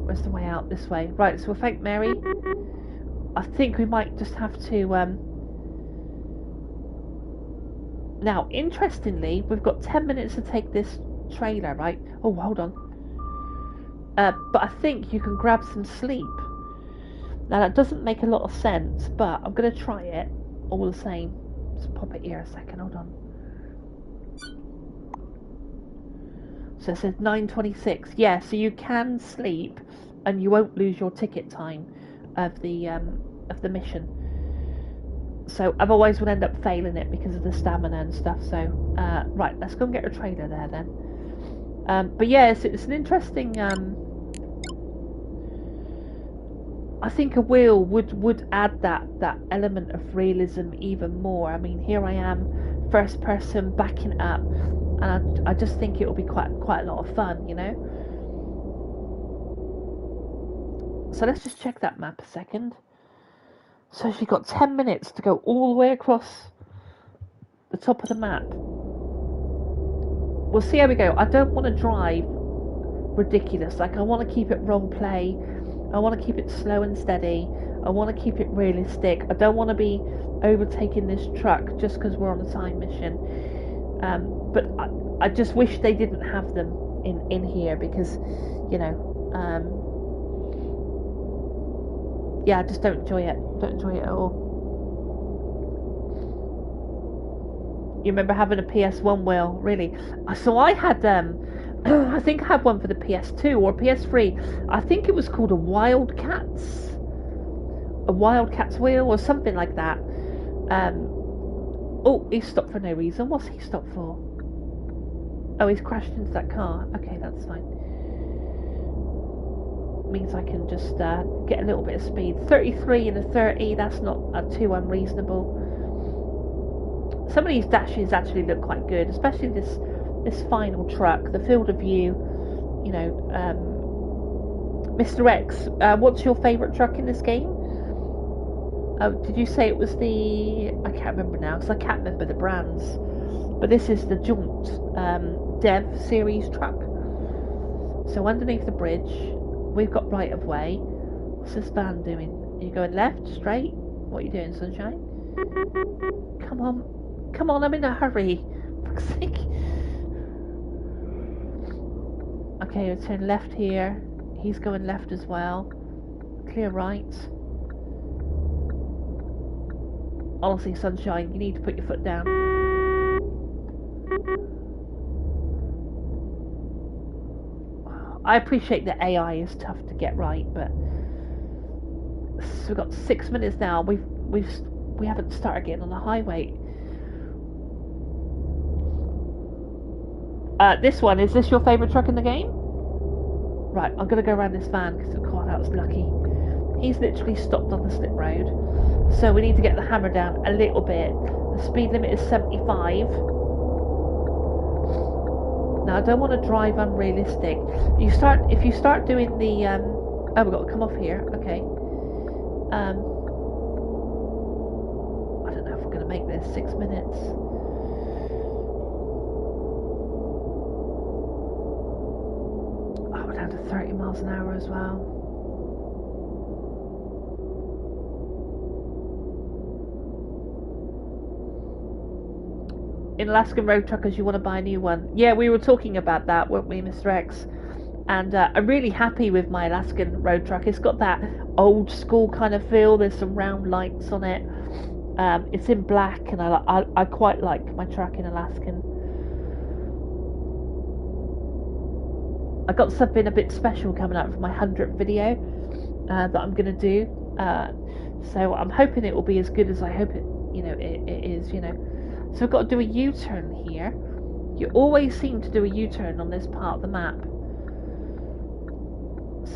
where's the way out? This way, right? So we'll thank Mary. I think we might just have to. Now, interestingly, we've got 10 minutes to take this trailer, right? Oh, hold on. But I think you can grab some sleep. Now, that doesn't make a lot of sense, but I'm going to try it all the same. Just pop it here a second. Hold on. So it says 9:26. Yeah, so you can sleep, and you won't lose your ticket time of the mission. So otherwise we'll end up failing it because of the stamina and stuff. So right, let's go and get a trailer there then. But yeah, it's an interesting. I think a wheel would add that element of realism even more. I mean, here I am, first person, backing it up, and I just think it will be quite a lot of fun, you know. So let's just check that map a second. So she's got 10 minutes to go all the way across the top of the map. We'll see how we go. I don't want to drive ridiculous. Like, I want to keep it role play. I want to keep it slow and steady. I want to keep it realistic. I don't want to be overtaking this truck just because we're on a time mission. But I just wish they didn't have them in here because, you know, yeah, I just don't enjoy it. Don't enjoy it at all. You remember having a PS1 wheel, really? So I had, I think I had one for the PS2 or PS3. I think it was called a Wildcats wheel or something like that. Oh, he stopped for no reason. What's he stopped for? Oh, he's crashed into that car. Okay, that's fine. Means I can just get a little bit of speed. 33 and a 30, that's not too unreasonable. Some of these dashes actually look quite good, especially this final truck, the field of view. You know, Mr. X, what's your favourite truck in this game? Did you say it was the... I can't remember now, because I can't remember the brands. But this is the Jaunt Dev series truck. So underneath the bridge, we've got right of way. What's this van doing? Are you going left, straight? What are you doing, sunshine? Come on. Come on, I'm in a hurry. For fuck's sake. Okay, we'll turn left here. He's going left as well. Clear right. Honestly, sunshine, you need to put your foot down. I appreciate that AI is tough to get right, but so we've got 6 minutes now. We haven't started getting on the highway. This one, is this your favourite truck in the game? Right, I'm gonna go around this van because God, that was lucky. He's literally stopped on the slip road, so we need to get the hammer down a little bit. The speed limit is 75. Now I don't want to drive unrealistic. If you start doing the oh, we've got to come off here. Okay. I don't know if we're going to make this 6 minutes. Oh, we're down to 30 miles an hour as well. In Alaskan Road Truckers, you want to buy a new one. Yeah, we were talking about that, weren't we, Mr. X? And I'm really happy with my Alaskan Road Truck. It's got that old school kind of feel. There's some round lights on it. It's in black, and I quite like my truck in Alaskan. I got something a bit special coming up for my 100th video that I'm going to do. So I'm hoping it will be as good as I hope it, it is, So we've got to do a U-turn here. You always seem to do a U-turn on this part of the map.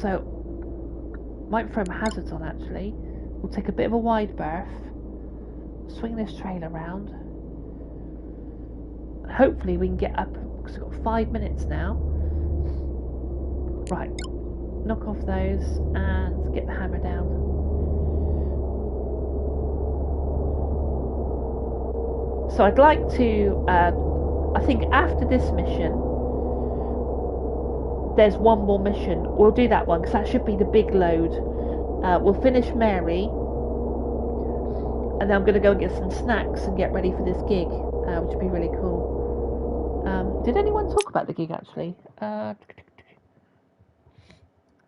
So, might throw my hazards on actually. We'll take a bit of a wide berth. Swing this trailer around. Hopefully we can get up, because we've got 5 minutes now. Right. Knock off those and get the hammer down. So I'd like to, I think after this mission, there's one more mission. We'll do that one, because that should be the big load. We'll finish Mary, and then I'm going to go and get some snacks and get ready for this gig, which would be really cool. Did anyone talk about the gig, actually?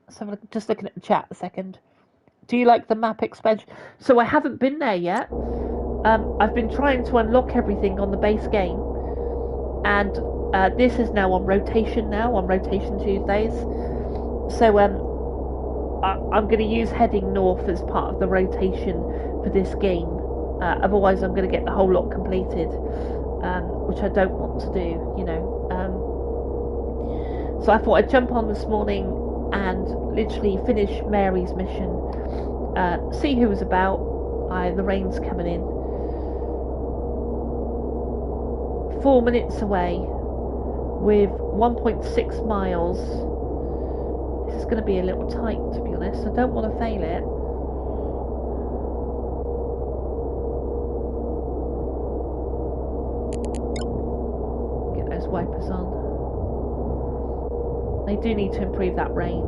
So I'm just looking at the chat a second. Do you like the map expansion? So I haven't been there yet. I've been trying to unlock everything on the base game, and this is now on rotation Tuesdays. So I'm going to use heading north as part of the rotation for this game. Otherwise I'm going to get the whole lot completed, which I don't want to do, So I thought I'd jump on this morning and literally finish Mary's mission, see who was about. The rain's coming in. 4 minutes away with 1.6 miles. This is going to be a little tight, to be honest. I don't want to fail it. Get those wipers on. They do need to improve that rain.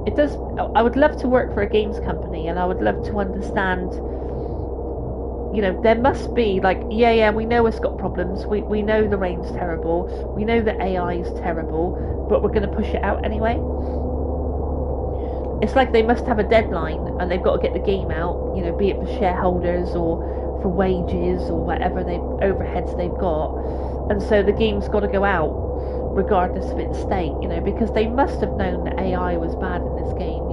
It does. I would love to work for a games company, and I would love to understand. There must be yeah, we know it's got problems. We know the rain's terrible. We know the AI is terrible, but we're going to push it out anyway. It's like they must have a deadline, and they've got to get the game out. Be it for shareholders or for wages or whatever overheads they've got, and so the game's got to go out regardless of its state. Because they must have known that AI was bad in this game.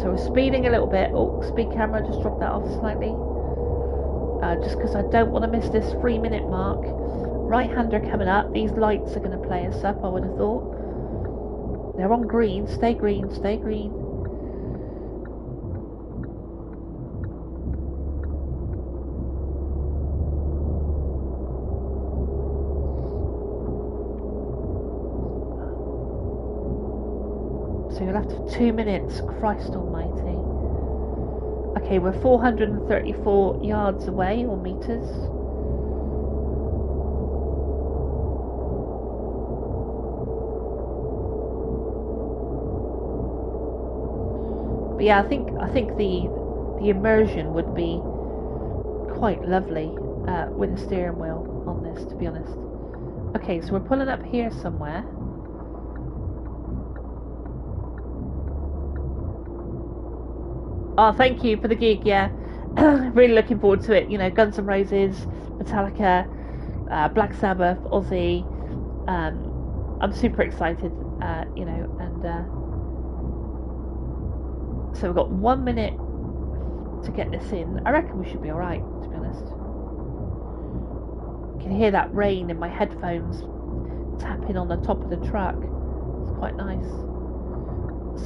So we're speeding a little bit. Oh, speed camera, just drop that off slightly. Just because I don't want to miss this 3 minute mark. Right-hander coming up. These lights are going to play us up, I would have thought. They're on green. Stay green, stay green. So you'll have to 2 minutes. Christ almighty. Okay, we're 434 yards away, or meters. But yeah, I think the immersion would be quite lovely with the steering wheel on this, to be honest. Okay, so we're pulling up here somewhere. Oh, thank you for the gig, yeah. Really looking forward to it. You know, Guns N' Roses, Metallica, Black Sabbath, Ozzy. I'm super excited, you know, and so we've got 1 minute to get this in. I reckon we should be alright, to be honest. I can hear that rain in my headphones tapping on the top of the truck. It's quite nice.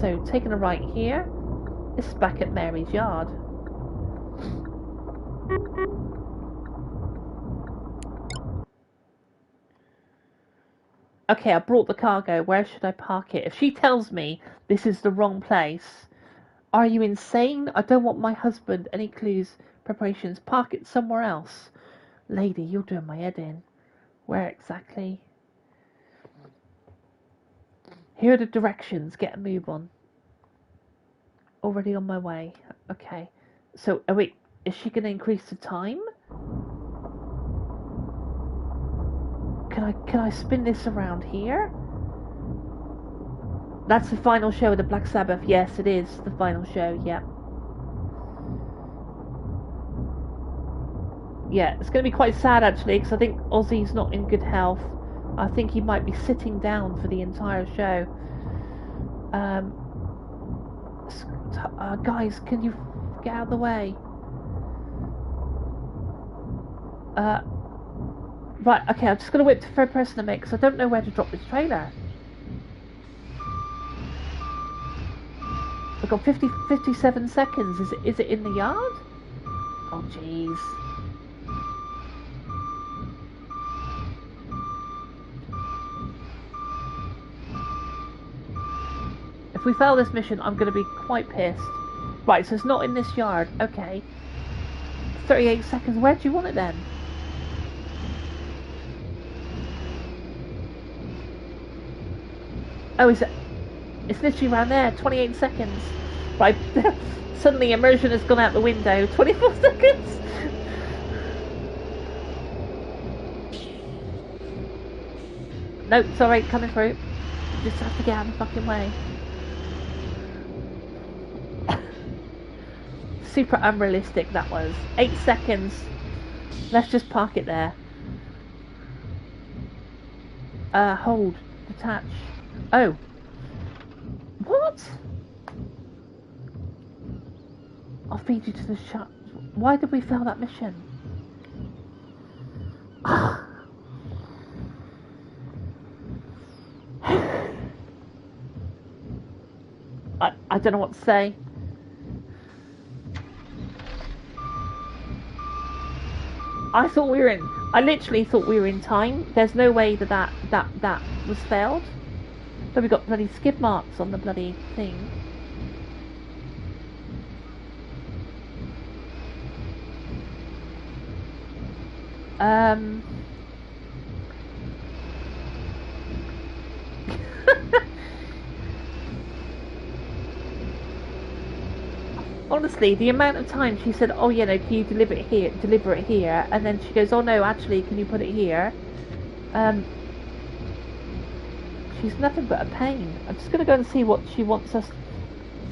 So, taking a right here. This is back at Mary's yard. Okay, I brought the cargo. Where should I park it? If she tells me this is the wrong place, are you insane? I don't want my husband any clues, preparations. Park it somewhere else. Lady, you're doing my head in. Where exactly? Here are the directions. Get a move on. Already on my way. Okay. So, oh wait, is she going to increase the time? Can I spin this around here? That's the final show of the Black Sabbath. Yes, it is the final show. Yeah. Yeah, it's going to be quite sad actually, because I think Ozzy's not in good health. I think he might be sitting down for the entire show. Guys, can you get out of the way? Right, okay, I'm just going to whip to third person a minute, because I don't know where to drop this trailer. I've got 57 seconds. Is it in the yard? Oh, jeez. If we fail this mission, I'm going to be quite pissed. Right, so it's not in this yard. Okay. 38 seconds. Where do you want it then? Oh, is it? It's literally around there. 28 seconds. Right. Suddenly immersion has gone out the window. 24 seconds. Nope, sorry, coming through. Just have to get out of the fucking way. Super unrealistic that was. 8 seconds. Let's just park it there. Hold. Detach. Oh. What? I'll feed you to the shop. Why did we fail that mission? I don't know what to say. I literally thought we were in time. There's no way that was failed. But we got bloody skid marks on the bloody thing. Honestly, the amount of time she said, "Oh, you know, can you deliver it here," and then she goes, "Oh no, actually, can you put it here?" She's nothing but a pain. I'm just gonna go and see what she wants us.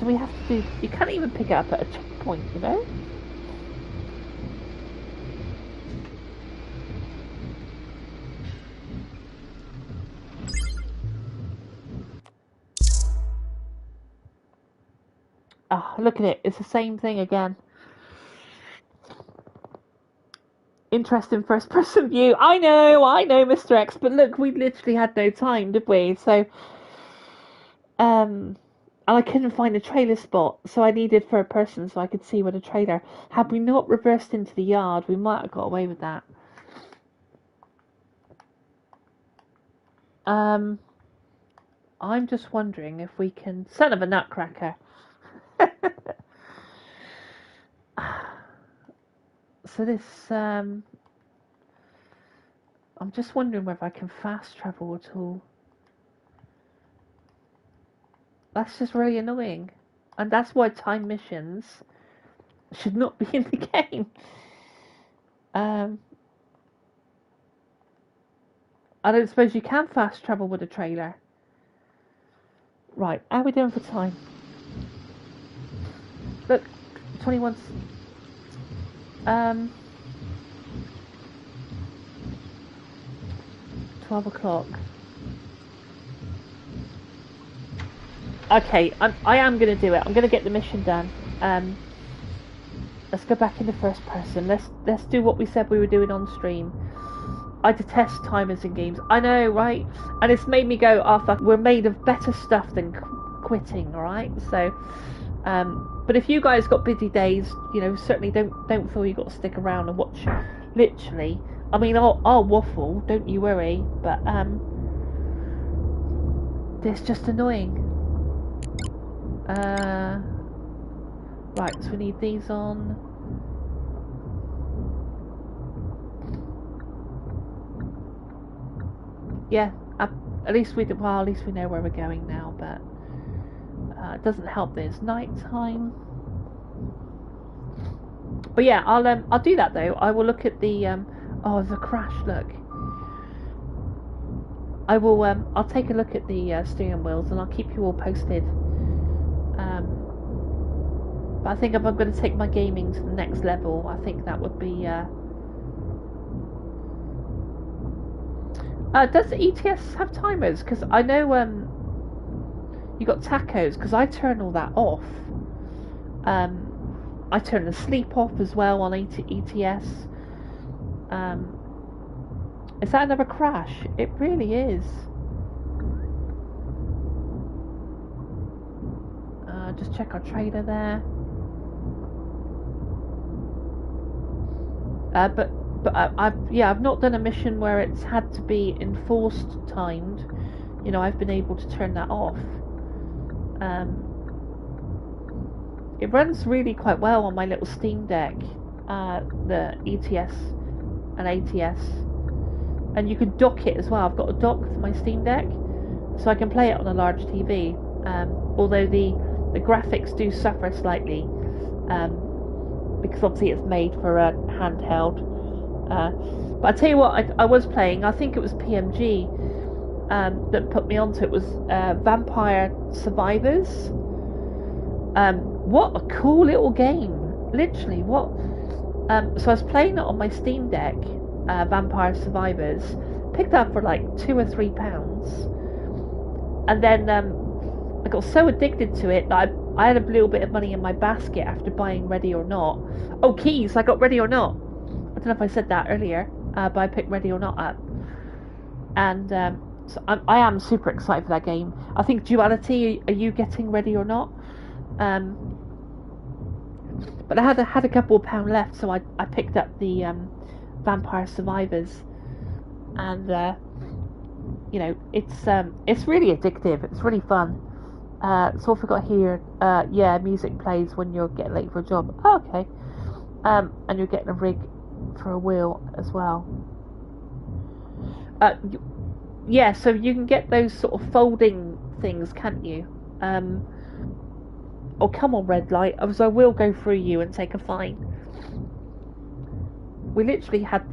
Do we have to do? You can't even pick it up at a checkpoint, you know. Oh, look at it. It's the same thing again. Interesting first person view. I know, Mr. X, but look, we literally had no time, did we? So, and I couldn't find a trailer spot, so I needed third person so I could see where the trailer. Had we not reversed into the yard, we might have got away with that. I'm just wondering if we can. Son of a nutcracker. so this, I'm just wondering whether I can fast travel at all. That's just really annoying. And that's why time missions should not be in the game. I don't suppose you can fast travel with a trailer. Right, how are we doing for time? Look, 21. 12 o'clock. Okay, I am going to do it. I'm going to get the mission done. Let's go back into first person. Let's do what we said we were doing on stream. I detest timers in games. I know, right? And it's made me go, oh fuck, we're made of better stuff than quitting, alright? So, but if you guys got busy days, you know, certainly don't feel you got to stick around and watch. Literally, I mean, I'll waffle, don't you worry. But it's just annoying. Right, so we need these on. Yeah, at least we know where we're going now. But it doesn't help that it's night time. But yeah, I'll do that though. I will look at the oh, there's a crash. Look, I will I'll take a look at the steering wheels and I'll keep you all posted. But I think if I'm going to take my gaming to the next level, I think that would be. Does the ETS have timers? Because I know you got tacos. Because I turn all that off. I turn the sleep off as well on ETS. Is that another crash? It really is. Just check our trailer there. But I've not done a mission where it's had to be enforced timed. You know, I've been able to turn that off. It runs really quite well on my little Steam Deck, the ETS and ATS, and you can dock it as well. I've got a dock for my Steam Deck, so I can play it on a large TV. Although the graphics do suffer slightly, because obviously it's made for a handheld. But I tell you what, I was playing. I think it was PMG that put me onto it. Was Vampire Survivors. What a cool little game! Literally, what? So I was playing it on my Steam Deck. Vampire Survivors. Picked up for like £2 or £3, and then I got so addicted to it that I had a little bit of money in my basket after buying Ready or Not. Oh, keys! I got Ready or Not. I don't know if I said that earlier, but I picked Ready or Not up, and so I am super excited for that game. I think Duality. Are you getting Ready or Not? But I had a couple of pound left, so I picked up the Vampire Survivors, and you know, it's really addictive. It's really fun. So I forgot here. Yeah, music plays when you're getting late for a job. Oh, okay. And you're getting a rig for a wheel as well. Yeah, so you can get those sort of folding things, can't you? Oh, come on, red light. I will go through you and take a fine. We literally had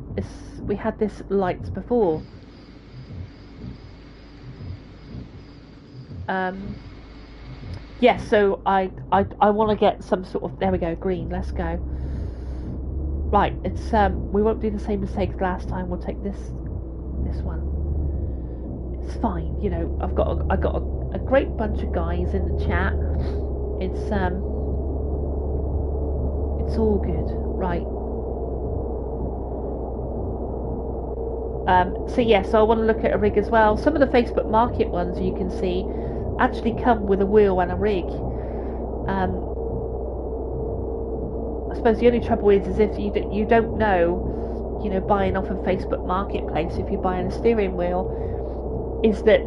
this lights before. Yeah, so I want to get some sort of, there we go, green. Let's go. Right, it's we won't do the same mistakes last time. We'll take this one. It's fine, you know. I got a great bunch of guys in the chat. It's all good, right? So yeah, so I want to look at a rig as well. Some of the Facebook Market ones you can see actually come with a wheel and a rig. I suppose the only trouble is if you don't know, you know, buying off of Facebook Marketplace, if you're buying a steering wheel, is that,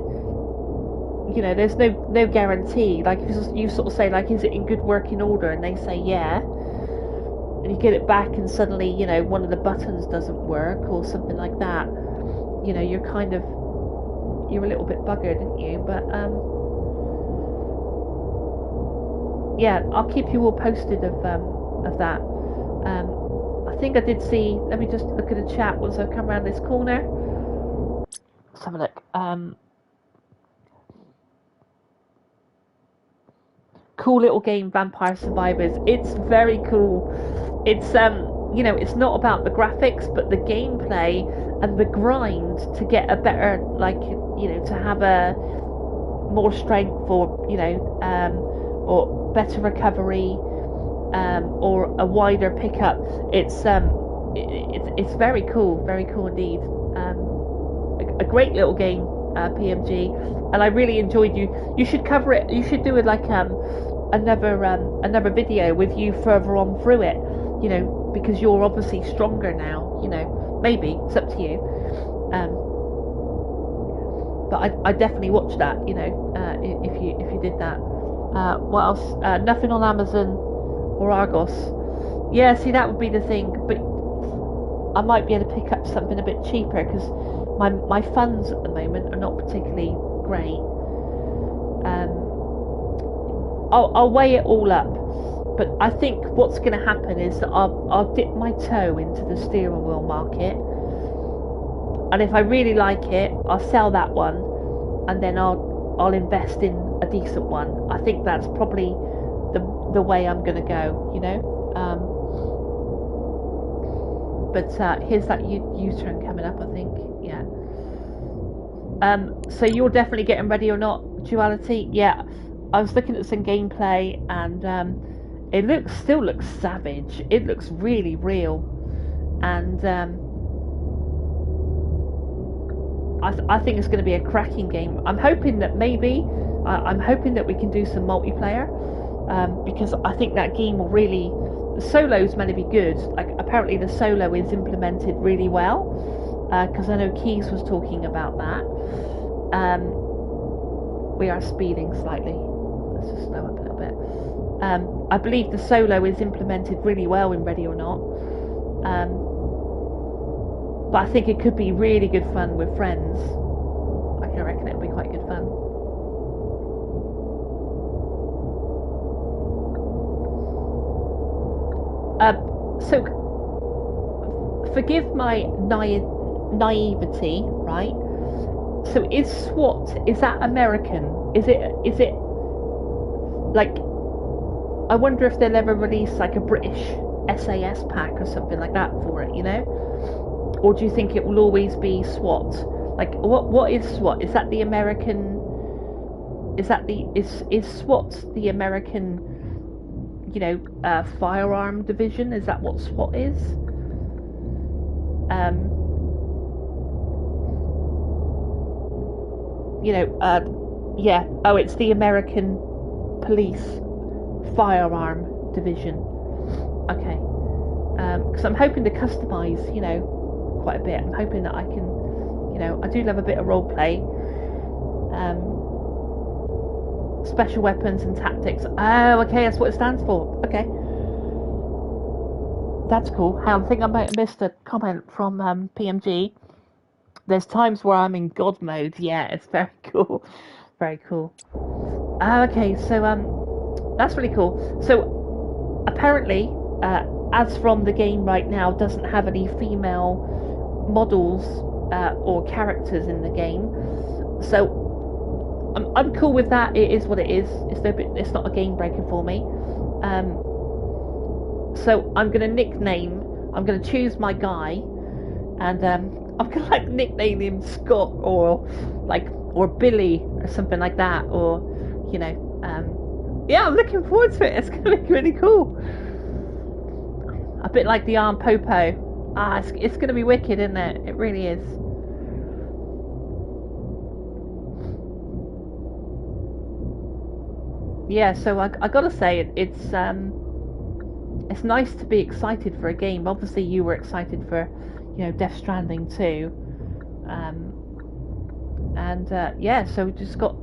you know, there's no guarantee. Like if you sort of say, like, is it in good working order, and they say yeah, and you get it back and suddenly, you know, one of the buttons doesn't work or something like that, you know, you're a little bit buggered, aren't you? But yeah, I'll keep you all posted of that. I think I did see. Let me just look at the chat once I come around this corner. Let's have a look. Cool little game, Vampire Survivors. It's very cool. It's you know, it's not about the graphics, but the gameplay and the grind to get a better, like, you know, to have a more strength, or, you know, or better recovery, or a wider pickup. It's very cool indeed. A great little game, PMG, and I really enjoyed you. You should cover it. You should do it like another video with you further on through it. You know, because you're obviously stronger now. You know, maybe it's up to you. But I definitely watch that. You know, if you did that. What else? Nothing on Amazon or Argos. Yeah, see, that would be the thing. But I might be able to pick up something a bit cheaper, because my funds at the moment are not particularly great. I'll weigh it all up, but I think what's going to happen is that I'll dip my toe into the steering wheel market, and if I really like it, I'll sell that one, and then I'll invest in a decent one. I think that's probably the way I'm going to go, you know. But here's that U-turn coming up, I think. Yeah. So you're definitely getting ready or not, Duality? Yeah. I was looking at some gameplay, and it still looks savage. It looks really real, and I think it's going to be a cracking game. I'm hoping that we can do some multiplayer, because I think that game will really. The solo's meant to be good. Like, apparently the solo is implemented really well, because I know Keys was talking about that. We are speeding slightly. Let's just slow up a little bit. I believe the solo is implemented really well in Ready or Not. But I think it could be really good fun with friends. I reckon it'll be quite good fun. So, forgive my naivety, right? So, is SWAT, is that American? Is it like, I wonder if they'll ever release like a British SAS pack or something like that for it, you know? Or do you think it will always be SWAT? Like, what is SWAT? Is that the American? Is SWAT the American, you know, firearm division? Is that what SWAT is? You know, yeah. Oh, it's the American Police Firearm Division. Okay. Because I'm hoping to customize, you know, quite a bit. I'm hoping that I can, you know, I do love a bit of role play. Special weapons and tactics. Oh, okay, that's what it stands for. Okay. That's cool. I think I might have missed a comment from PMG. There's times where I'm in God mode. Yeah, it's very cool. Very cool. Okay, so that's really cool. So apparently, as from the game right now, doesn't have any female models or characters in the game. So I'm cool with that. It is what it is. It's not a game breaker for me. So I'm gonna choose my guy, and I'm gonna like nickname him Scott or Billy or something like that, or, you know, yeah, I'm looking forward to it. It's gonna be really cool. A bit like the Arm Popo. It's gonna be wicked, isn't it? It really is. Yeah, so I gotta say, it's nice to be excited for a game. Obviously, you were excited for, you know, Death Stranding too, and yeah, so we just got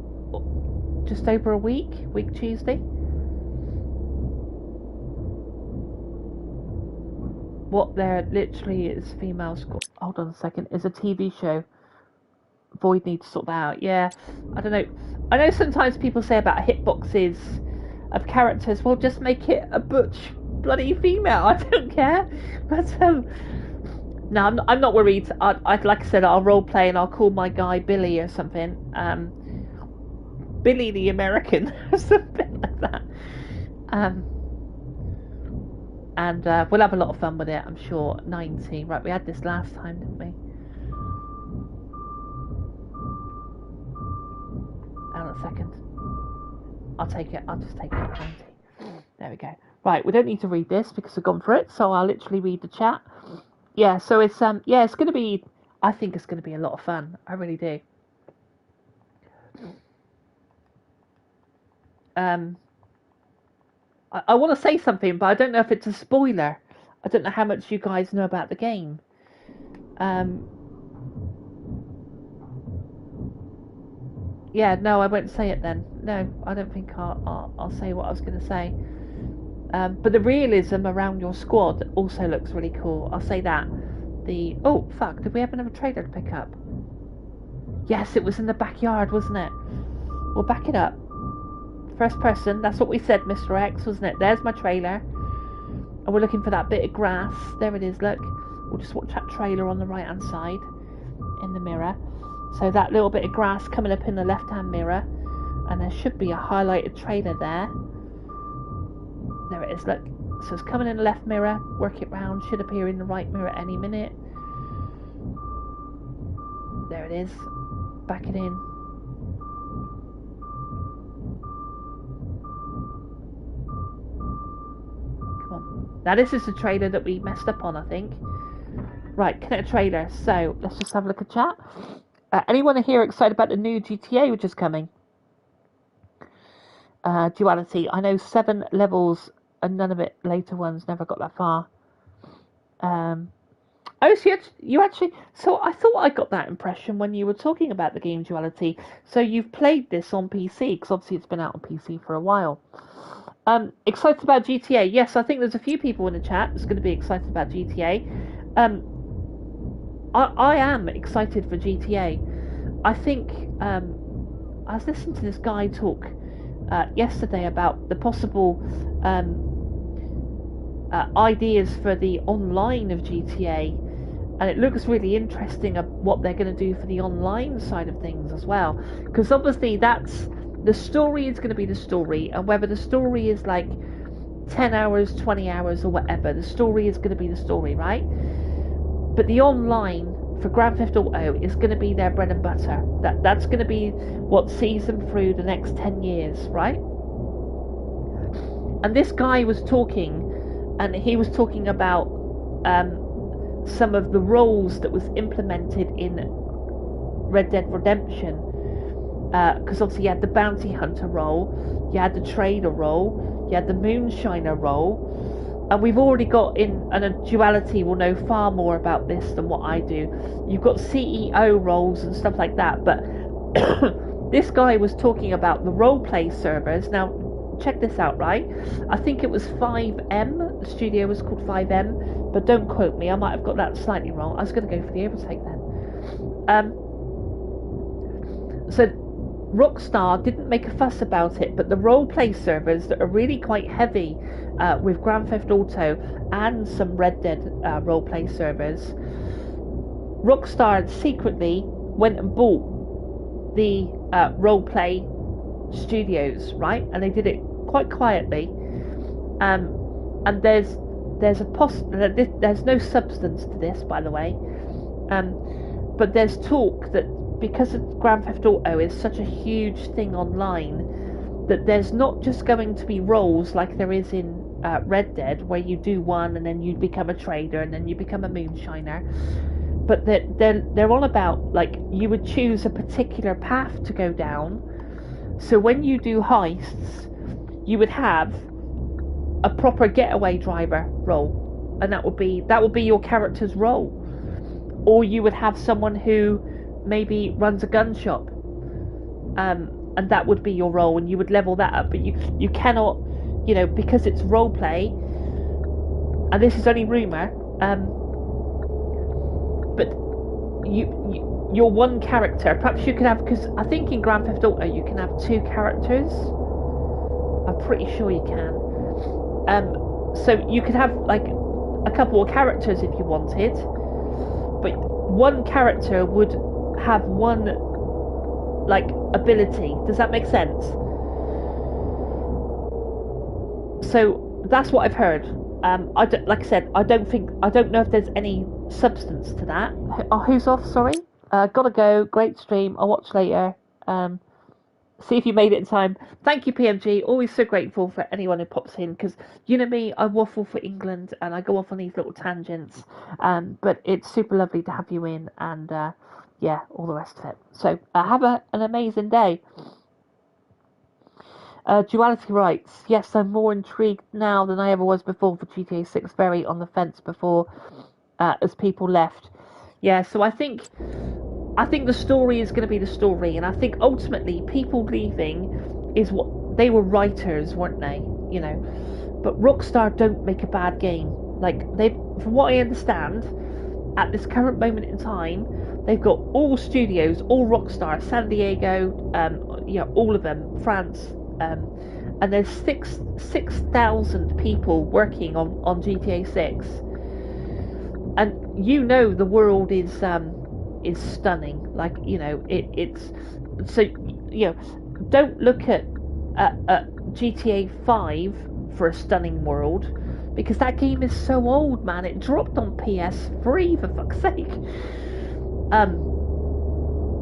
just over a week Tuesday. what there literally is female squad. Hold on a second. Is a TV show. Void needs to sort that out. Yeah, I don't know. I know sometimes people say about hitboxes of characters, well, just make it a butch bloody female. I don't care. But no, I'm not worried. I'd like I said, I'll role play and I'll call my guy Billy or something. Billy the American or something like that. And we'll have a lot of fun with it, I'm sure. 90. Right, we had this last time, didn't we? Hang on a second. I'll take it. I'll just take it at 90. There we go. Right, we don't need to read this because we've gone for it, so I'll literally read the chat. Yeah, so it's yeah, it's going to be, I think it's going to be a lot of fun. I really do. I want to say something, but I don't know if it's a spoiler. I don't know how much you guys know about the game. Yeah, no, I won't say it then. No, I don't think I'll say what I was going to say. But the realism around your squad also looks really cool. I'll say that. Oh, fuck, did we have another trailer to pick up? Yes, it was in the backyard, wasn't it? We'll back it up. First person, that's what we said, Mr. X, wasn't it? There's my trailer. And we're looking for that bit of grass. There it is, look. We'll just watch that trailer on the right-hand side in the mirror. So that little bit of grass coming up in the left-hand mirror. And there should be a highlighted trailer there. There it is, look. So it's coming in the left mirror. Work it round. Should appear in the right mirror any minute. There it is. Back it in. Come on. Now this is the trailer that we messed up on, I think. Right, connect trailer. So let's just have a look at chat. Anyone here excited about the new GTA which is coming? Duality. I know 7 levels and none of it later ones never got that far. Oh, so you actually... So I thought I got that impression when you were talking about the game Duality. So you've played this on PC, because obviously it's been out on PC for a while. Excited about GTA? Yes, I think there's a few people in the chat that's going to be excited about GTA. I am excited for GTA. I think... I was listening to this guy talk yesterday about the possible... ideas for the online of GTA, and it looks really interesting of what they're going to do for the online side of things as well, because obviously that's the story is going to be the story, and whether the story is like 10 hours, 20 hours or whatever, the story is going to be the story, right? But the online for Grand Theft Auto is going to be their bread and butter. That's going to be what sees them through the next 10 years, right? And this guy was talking, and he was talking about some of the roles that was implemented in Red Dead Redemption. Because obviously you had the bounty hunter role, you had the trader role, you had the moonshiner role, and we've already got in, and a Duality will know far more about this than what I do. You've got CEO roles and stuff like that, but this guy was talking about the roleplay servers. Now, check this out, right? I think it was 5M. The studio was called 5M, but don't quote me. I might have got that slightly wrong. I was going to go for the overtake then. So Rockstar didn't make a fuss about it, but the roleplay servers that are really quite heavy with Grand Theft Auto and some Red Dead roleplay servers, Rockstar secretly went and bought the roleplay studios, right? And they did it quite quietly, and there's no substance to this, by the way, but there's talk that because Grand Theft Auto is such a huge thing online, that there's not just going to be roles like there is in Red Dead, where you do one and then you become a trader and then you become a moonshiner, but that they're all about, like, you would choose a particular path to go down. So when you do heists, you would have a proper getaway driver role, and that would be your character's role. Or you would have someone who maybe runs a gun shop, and that would be your role, and you would level that up. But you cannot, because it's role play, and this is only rumour, But you're one character. Perhaps you could have, because I think in Grand Theft Auto you can have two characters. I'm pretty sure you can. So you could have like a couple of characters if you wanted, but one character would have one like ability. Does that make sense? So that's what I've heard. Like I said, I don't know if there's any substance to that. Oh, who's off? Sorry. Gotta go. Great stream. I'll watch later. See if you made it in time. Thank you, PMG. Always so grateful for anyone who pops in, because you know me, I waffle for England and I go off on these little tangents. But it's super lovely to have you in, and yeah, all the rest of it. So have an amazing day. Duality writes, yes, I'm more intrigued now than I ever was before for GTA 6. Very on the fence before, as people left. Yeah, so I think the story is going to be the story, and I think ultimately people leaving is what they were, writers, weren't they? You know, but Rockstar don't make a bad game. Like from what I understand, at this current moment in time, they've got all studios, all Rockstar, San Diego, all of them, France. And there's 6,000 people working on GTA 6, and you know the world is stunning. Like, you know, it's so, you know, don't look at GTA 5 for a stunning world, because that game is so old, man. It dropped on PS3, for fuck's sake. I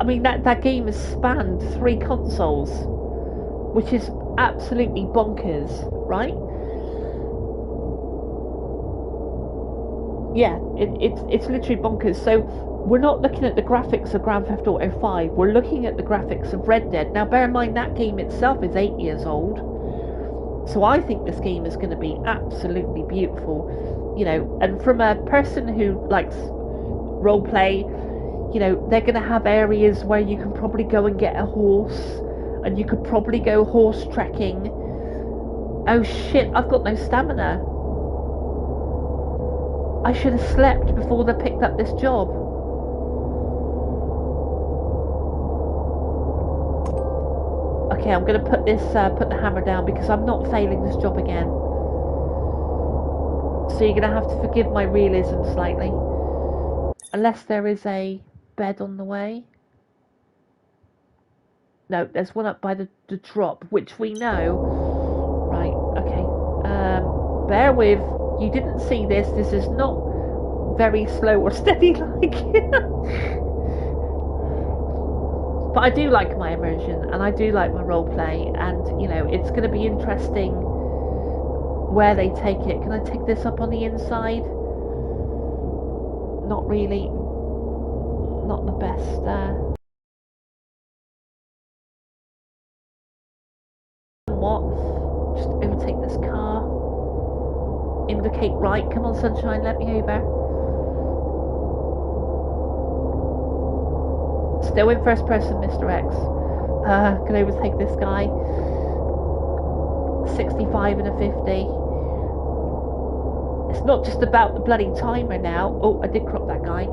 mean, that game has spanned 3 consoles, which is absolutely bonkers, right? Yeah, it's literally bonkers. So we're not looking at the graphics of Grand Theft Auto 5. We're looking at the graphics of Red Dead. Now, bear in mind that game itself is 8 years old. So I think this game is going to be absolutely beautiful. You know, and from a person who likes roleplay, you know, they're going to have areas where you can probably go and get a horse. And you could probably go horse trekking. Oh shit, I've got no stamina. I should have slept before they picked up this job. Okay, I'm going to put the hammer down, because I'm not failing this job again. So you're going to have to forgive my realism slightly. Unless there is a bed on the way. No, there's one up by the drop, which we know. Right, okay. Bear with. You didn't see this. This is not very slow or steady like. But I do like my immersion, and I do like my roleplay, and, you know, it's going to be interesting where they take it. Can I take this up on the inside? Not really. Not the best. What? Just overtake this car. Indicate right. Come on, sunshine, let me over. Still in first person, Mr. X. Can overtake this guy. 65 and a 50. It's not just about the bloody timer now. Oh, I did crop that guy.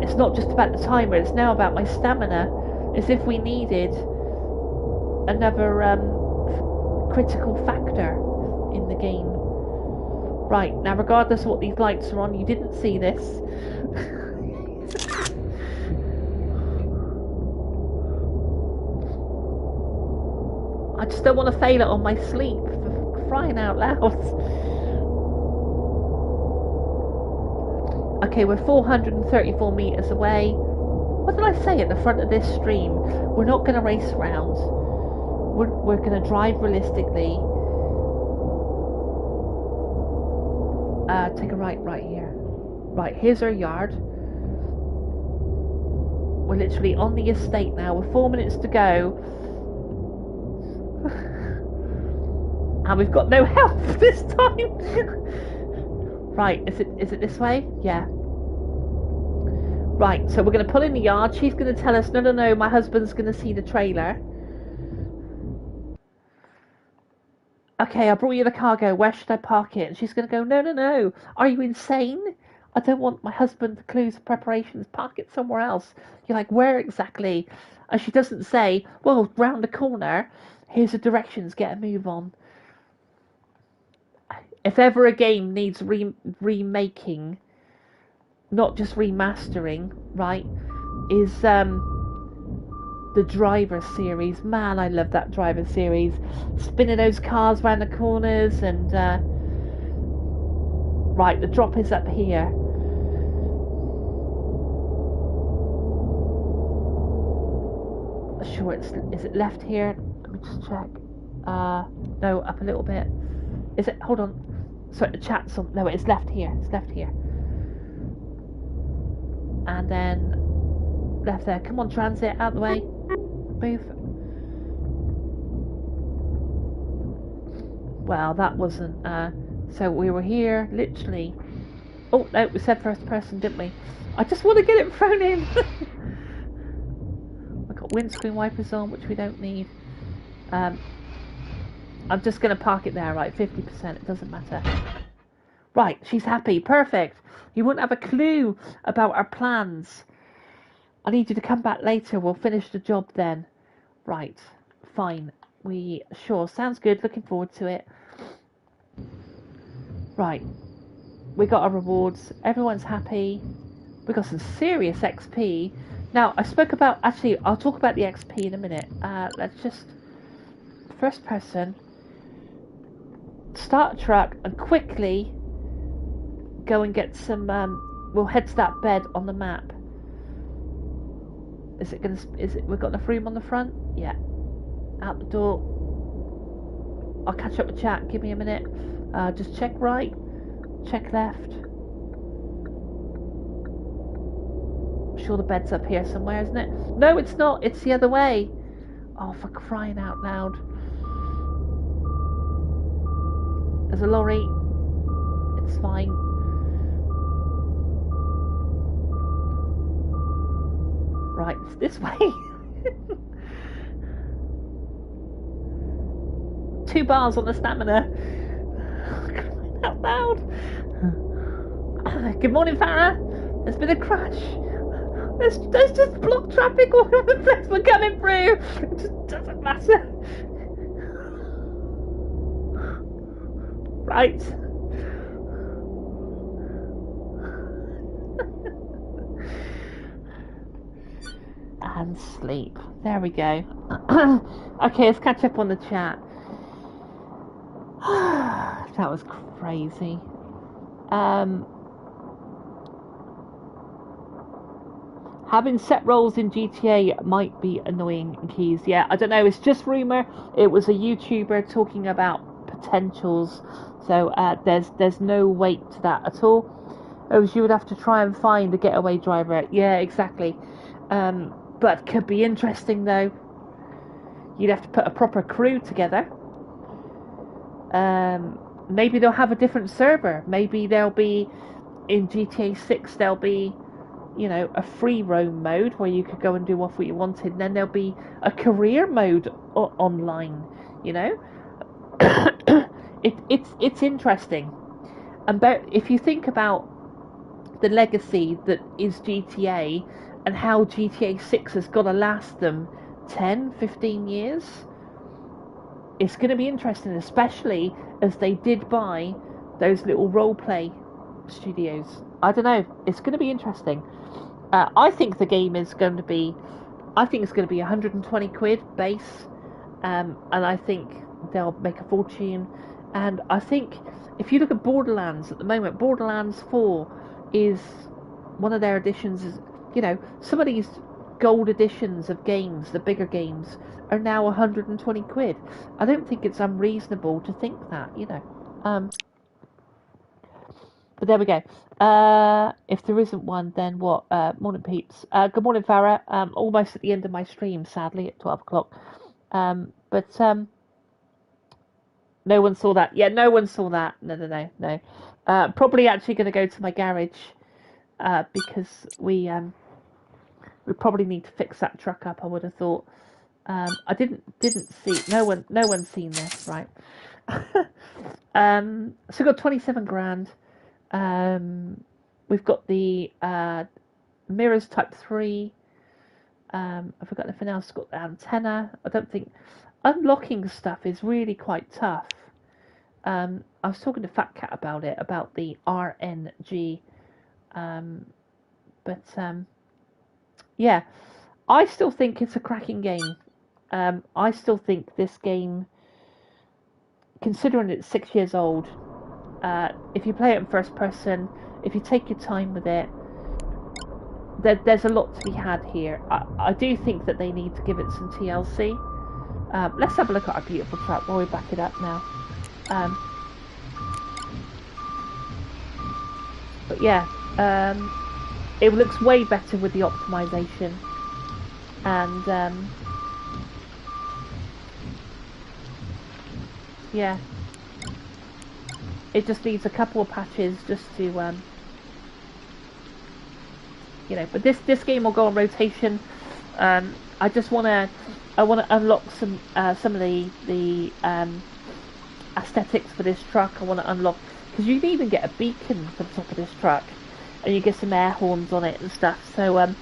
It's not just about the timer. It's now about my stamina. As if we needed another critical factor in the game. Right, now regardless of what these lights are on, you didn't see this. I just don't want to fail it on my sleep, for crying out loud. Okay, we're 434 meters away. What did I say at the front of this stream? We're not going to race around. We're going to drive realistically. Take a right here. Right, here's our yard. We're literally on the estate now. We're 4 minutes to go. And we've got no help this time. Right, is it this way? Yeah. Right, so we're going to pull in the yard. She's going to tell us, no, my husband's going to see the trailer. Okay, I brought you the cargo. Where should I park it? And she's going to go, no. Are you insane? I don't want my husband to clues preparations. Park it somewhere else. You're like, where exactly? And she doesn't say, well, round the corner. Here's the directions. Get a move on. If ever a game needs remaking, not just remastering, right, is the Driver series. Man, I love that Driver series. Spinning those cars around the corners and right, the drop is up here. Sure, is it left here? Let me just check. No, up a little bit. Is it? Hold on. Sorry, the chat's on. No, it's left here. It's left here. And then left there. Come on, transit, out the way. Move. Well, that wasn't. So we were here, literally. Oh no, we said first person, didn't we? I just want to get it thrown in. I've got windscreen wipers on, which we don't need. I'm just going to park it there, right? 50%. It doesn't matter. Right, she's happy. Perfect. You wouldn't have a clue about our plans. I need you to come back later. We'll finish the job then. Right. Fine. Sure. Sounds good. Looking forward to it. Right. We got our rewards. Everyone's happy. We got some serious XP. Now, I spoke about... Actually, I'll talk about the XP in a minute. Let's just... First person. Start a truck and quickly go and get some... we'll head to that bed on the map. We've got enough room on the front? Yeah. Out the door. I'll catch up with chat. Give me a minute. Just check right. Check left. I'm sure the bed's up here somewhere, isn't it? No, it's not. It's the other way. Oh, for crying out loud. There's a lorry. It's fine. Right, it's this way. 2 bars on the stamina. Crying out loud. Good morning, Farah. There's been a crash. There's just blocked traffic all over the place. We're coming through. It just doesn't matter. Right. And sleep. There we go. Okay, let's catch up on the chat. That was crazy. Having set roles in GTA might be annoying, Keys. Yeah, I don't know. It's just rumour. It was a YouTuber talking about potentials. So there's no weight to that at all. Oh, you would have to try and find a getaway driver. Yeah, exactly. But could be interesting though. You'd have to put a proper crew together. Maybe they'll have a different server. Maybe there'll be in GTA 6 there'll be, you know, a free roam mode where you could go and do off what you wanted, and then there'll be a career mode online, you know. It's interesting. But if you think about the legacy that is GTA and how GTA 6 has got to last them 10, 15 years, it's going to be interesting, especially as they did buy those little roleplay studios. I don't know. It's going to be interesting. I think the game is going to be... I think it's going to be 120 quid base. And I think they'll make a fortune. And I think if you look at Borderlands at the moment, Borderlands 4 is one of their editions. Is, you know, some of these gold editions of games, the bigger games, are now 120 quid. I don't think it's unreasonable to think that, you know. But there we go. If there isn't one, then what? Morning, peeps. Good morning, Farah. Almost at the end of my stream, sadly, at 12 o'clock. But no one saw that. Yeah, no one saw that. No. Probably actually going to go to my garage because we probably need to fix that truck up. I would have thought. I didn't see. No one's seen this, right? So we got 27 grand. we've got the mirrors type 3. I've forgotten anything else. Got the antenna. I don't think unlocking stuff is really quite tough. I was talking to Fat Cat about it, about the RNG. But yeah, I still think it's a cracking game. I still think this game, considering it's 6 years old, if you play it in first person, if you take your time with it, there's a lot to be had here. I do think that they need to give it some TLC. Let's have a look at our beautiful track while we back it up now. But yeah, it looks way better with the optimization, and yeah, it just needs a couple of patches just to but this game will go on rotation. I just wanna unlock some of the aesthetics for this truck. I want to unlock, because you can even get a beacon for the top of this truck, and you get some air horns on it and stuff. So I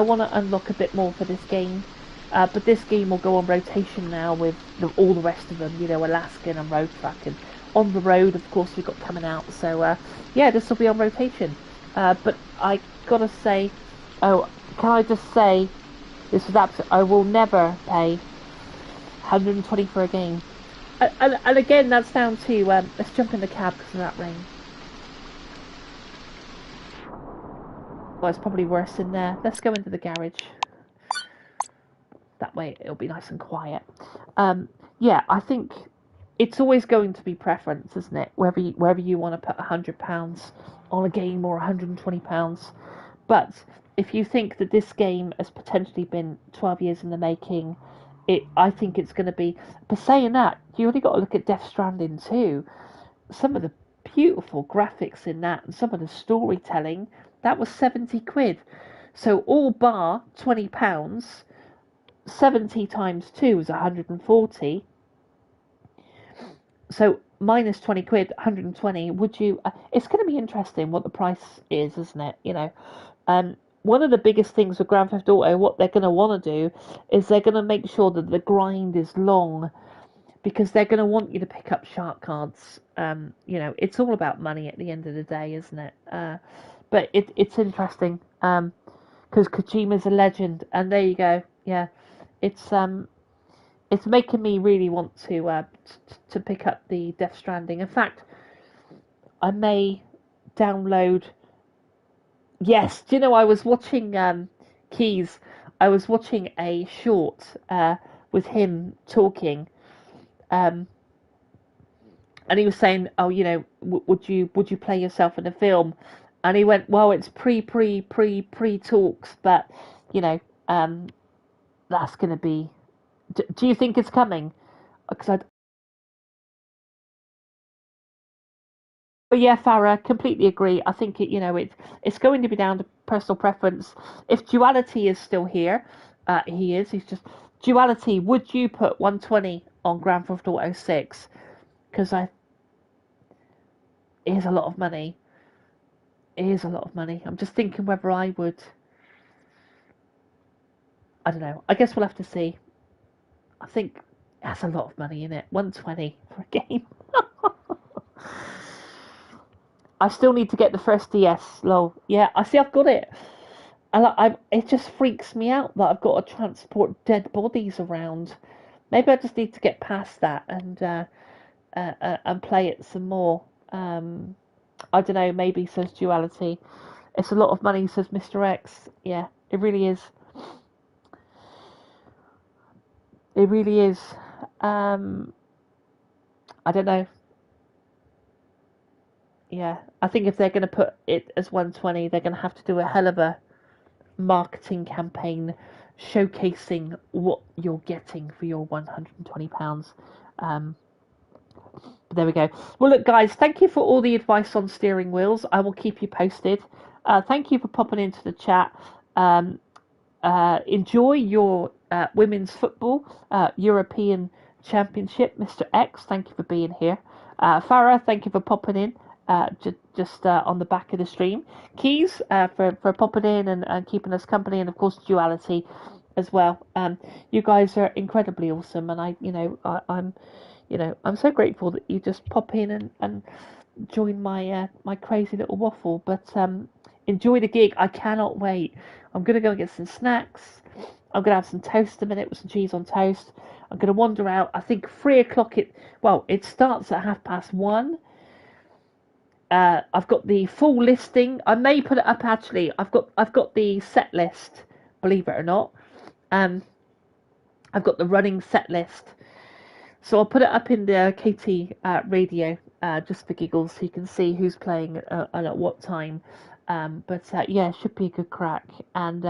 want to unlock a bit more for this game. But this game will go on rotation now with all the rest of them. Alaskan and Road Truck, and On the Road, of course, we've got coming out. So yeah, this will be on rotation. But I gotta say, can I just say, this is absolute. I will never pay 120 for a game. And again, that's down to let's jump in the cab because of that rain. Well, it's probably worse in there. Let's go into the garage. That way it'll be nice and quiet. Yeah, I think it's always going to be preference, isn't it? Wherever you want to put £100 on a game or £120. But if you think that this game has potentially been 12 years in the making, I think it's going to be. But saying that, you only got to look at Death Stranding too. Some of the beautiful graphics in that, and some of the storytelling, that was 70 quid. So all bar £20, 70 times 2 is 140. So minus 20 quid, 120. Would you? It's going to be interesting what the price is, isn't it? One of the biggest things with Grand Theft Auto, what they're going to want to do is they're going to make sure that the grind is long, because they're going to want you to pick up shark cards. It's all about money at the end of the day, isn't it? But it's interesting, because Kojima's a legend, and there you go. Yeah, it's making me really want to pick up the Death Stranding. In fact, I may download. Yes, do you know I was watching Keys? I was watching a short with him talking, and he was saying, "Oh, would you play yourself in a film?" And he went, "Well, it's pre talks, but that's going to be." Do you think it's coming? Because But yeah, Farah, completely agree. I think it's going to be down to personal preference. If Duality is still here, he is. He's just Duality. Would you put 120 on Grand Theft Auto 6? Because it is a lot of money. It is a lot of money. I'm just thinking whether I would. I don't know. I guess we'll have to see. I think that's a lot of money in it. 120 for a game. I still need to get the first DS, lol. Yeah, I see I've got it. And it just freaks me out that I've got to transport dead bodies around. Maybe I just need to get past that and play it some more. I don't know, maybe, says Duality. It's a lot of money, says Mr. X. Yeah, it really is. It really is. I don't know. Yeah, I think if they're going to put it as 120, they're going to have to do a hell of a marketing campaign showcasing what you're getting for your £120. But there we go. Well, look, guys, thank you for all the advice on steering wheels. I will keep you posted. Thank you for popping into the chat. Enjoy your women's football European Championship, Mr. X. Thank you for being here. Farah, thank you for popping in. just on the back of the stream. Keys for popping in and keeping us company, and of course Duality as well. You guys are incredibly awesome, and I'm so grateful that you just pop in and join my crazy little waffle. But enjoy the gig. I cannot wait. I'm gonna go and get some snacks. I'm gonna have some toast in a minute with some cheese on toast. I'm gonna wander out. I think 3 o'clock. It starts at 1:30. I've got the full listing. I may put it up actually. I've got the set list. Believe it or not, I've got the running set list. So I'll put it up in the KT radio just for giggles, so you can see who's playing and at what time. But yeah, it should be a good crack. And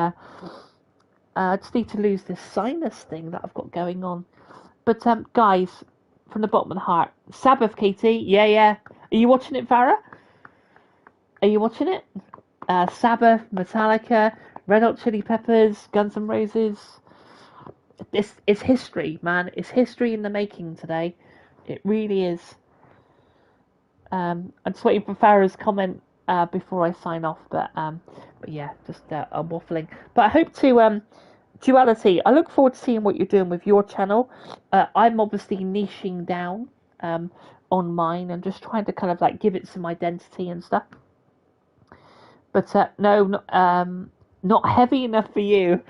I just need to lose this sinus thing that I've got going on. But guys, from the bottom of the heart, Sabbath, Katie, yeah. Are you watching it, Farah? Are you watching it? Sabbath, Metallica, Red Hot Chili Peppers, Guns N' Roses. This is history, man. It's history in the making today. It really is. I'm just waiting for Farah's comment before I sign off, but yeah, just I'm waffling. But I hope to Duality. I look forward to seeing what you're doing with your channel. I'm obviously niching down on mine and just trying to kind of like give it some identity and stuff. But no, not heavy enough for you.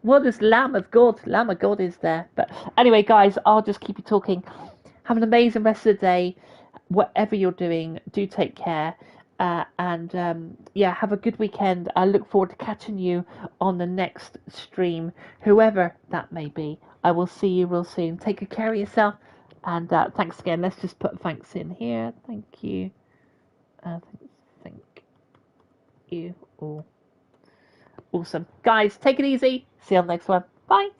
Well, there's Lamb of God. Lamb of God is there. But anyway, guys, I'll just keep you talking. Have an amazing rest of the day. Whatever you're doing, do take care. And yeah, have a good weekend. I look forward to catching you on the next stream, whoever that may be. I will see you real soon. Take good care of yourself. And thanks again. Let's just put thanks in here. Thank you. Thank you all. Awesome. Guys, take it easy. See you on the next one. Bye.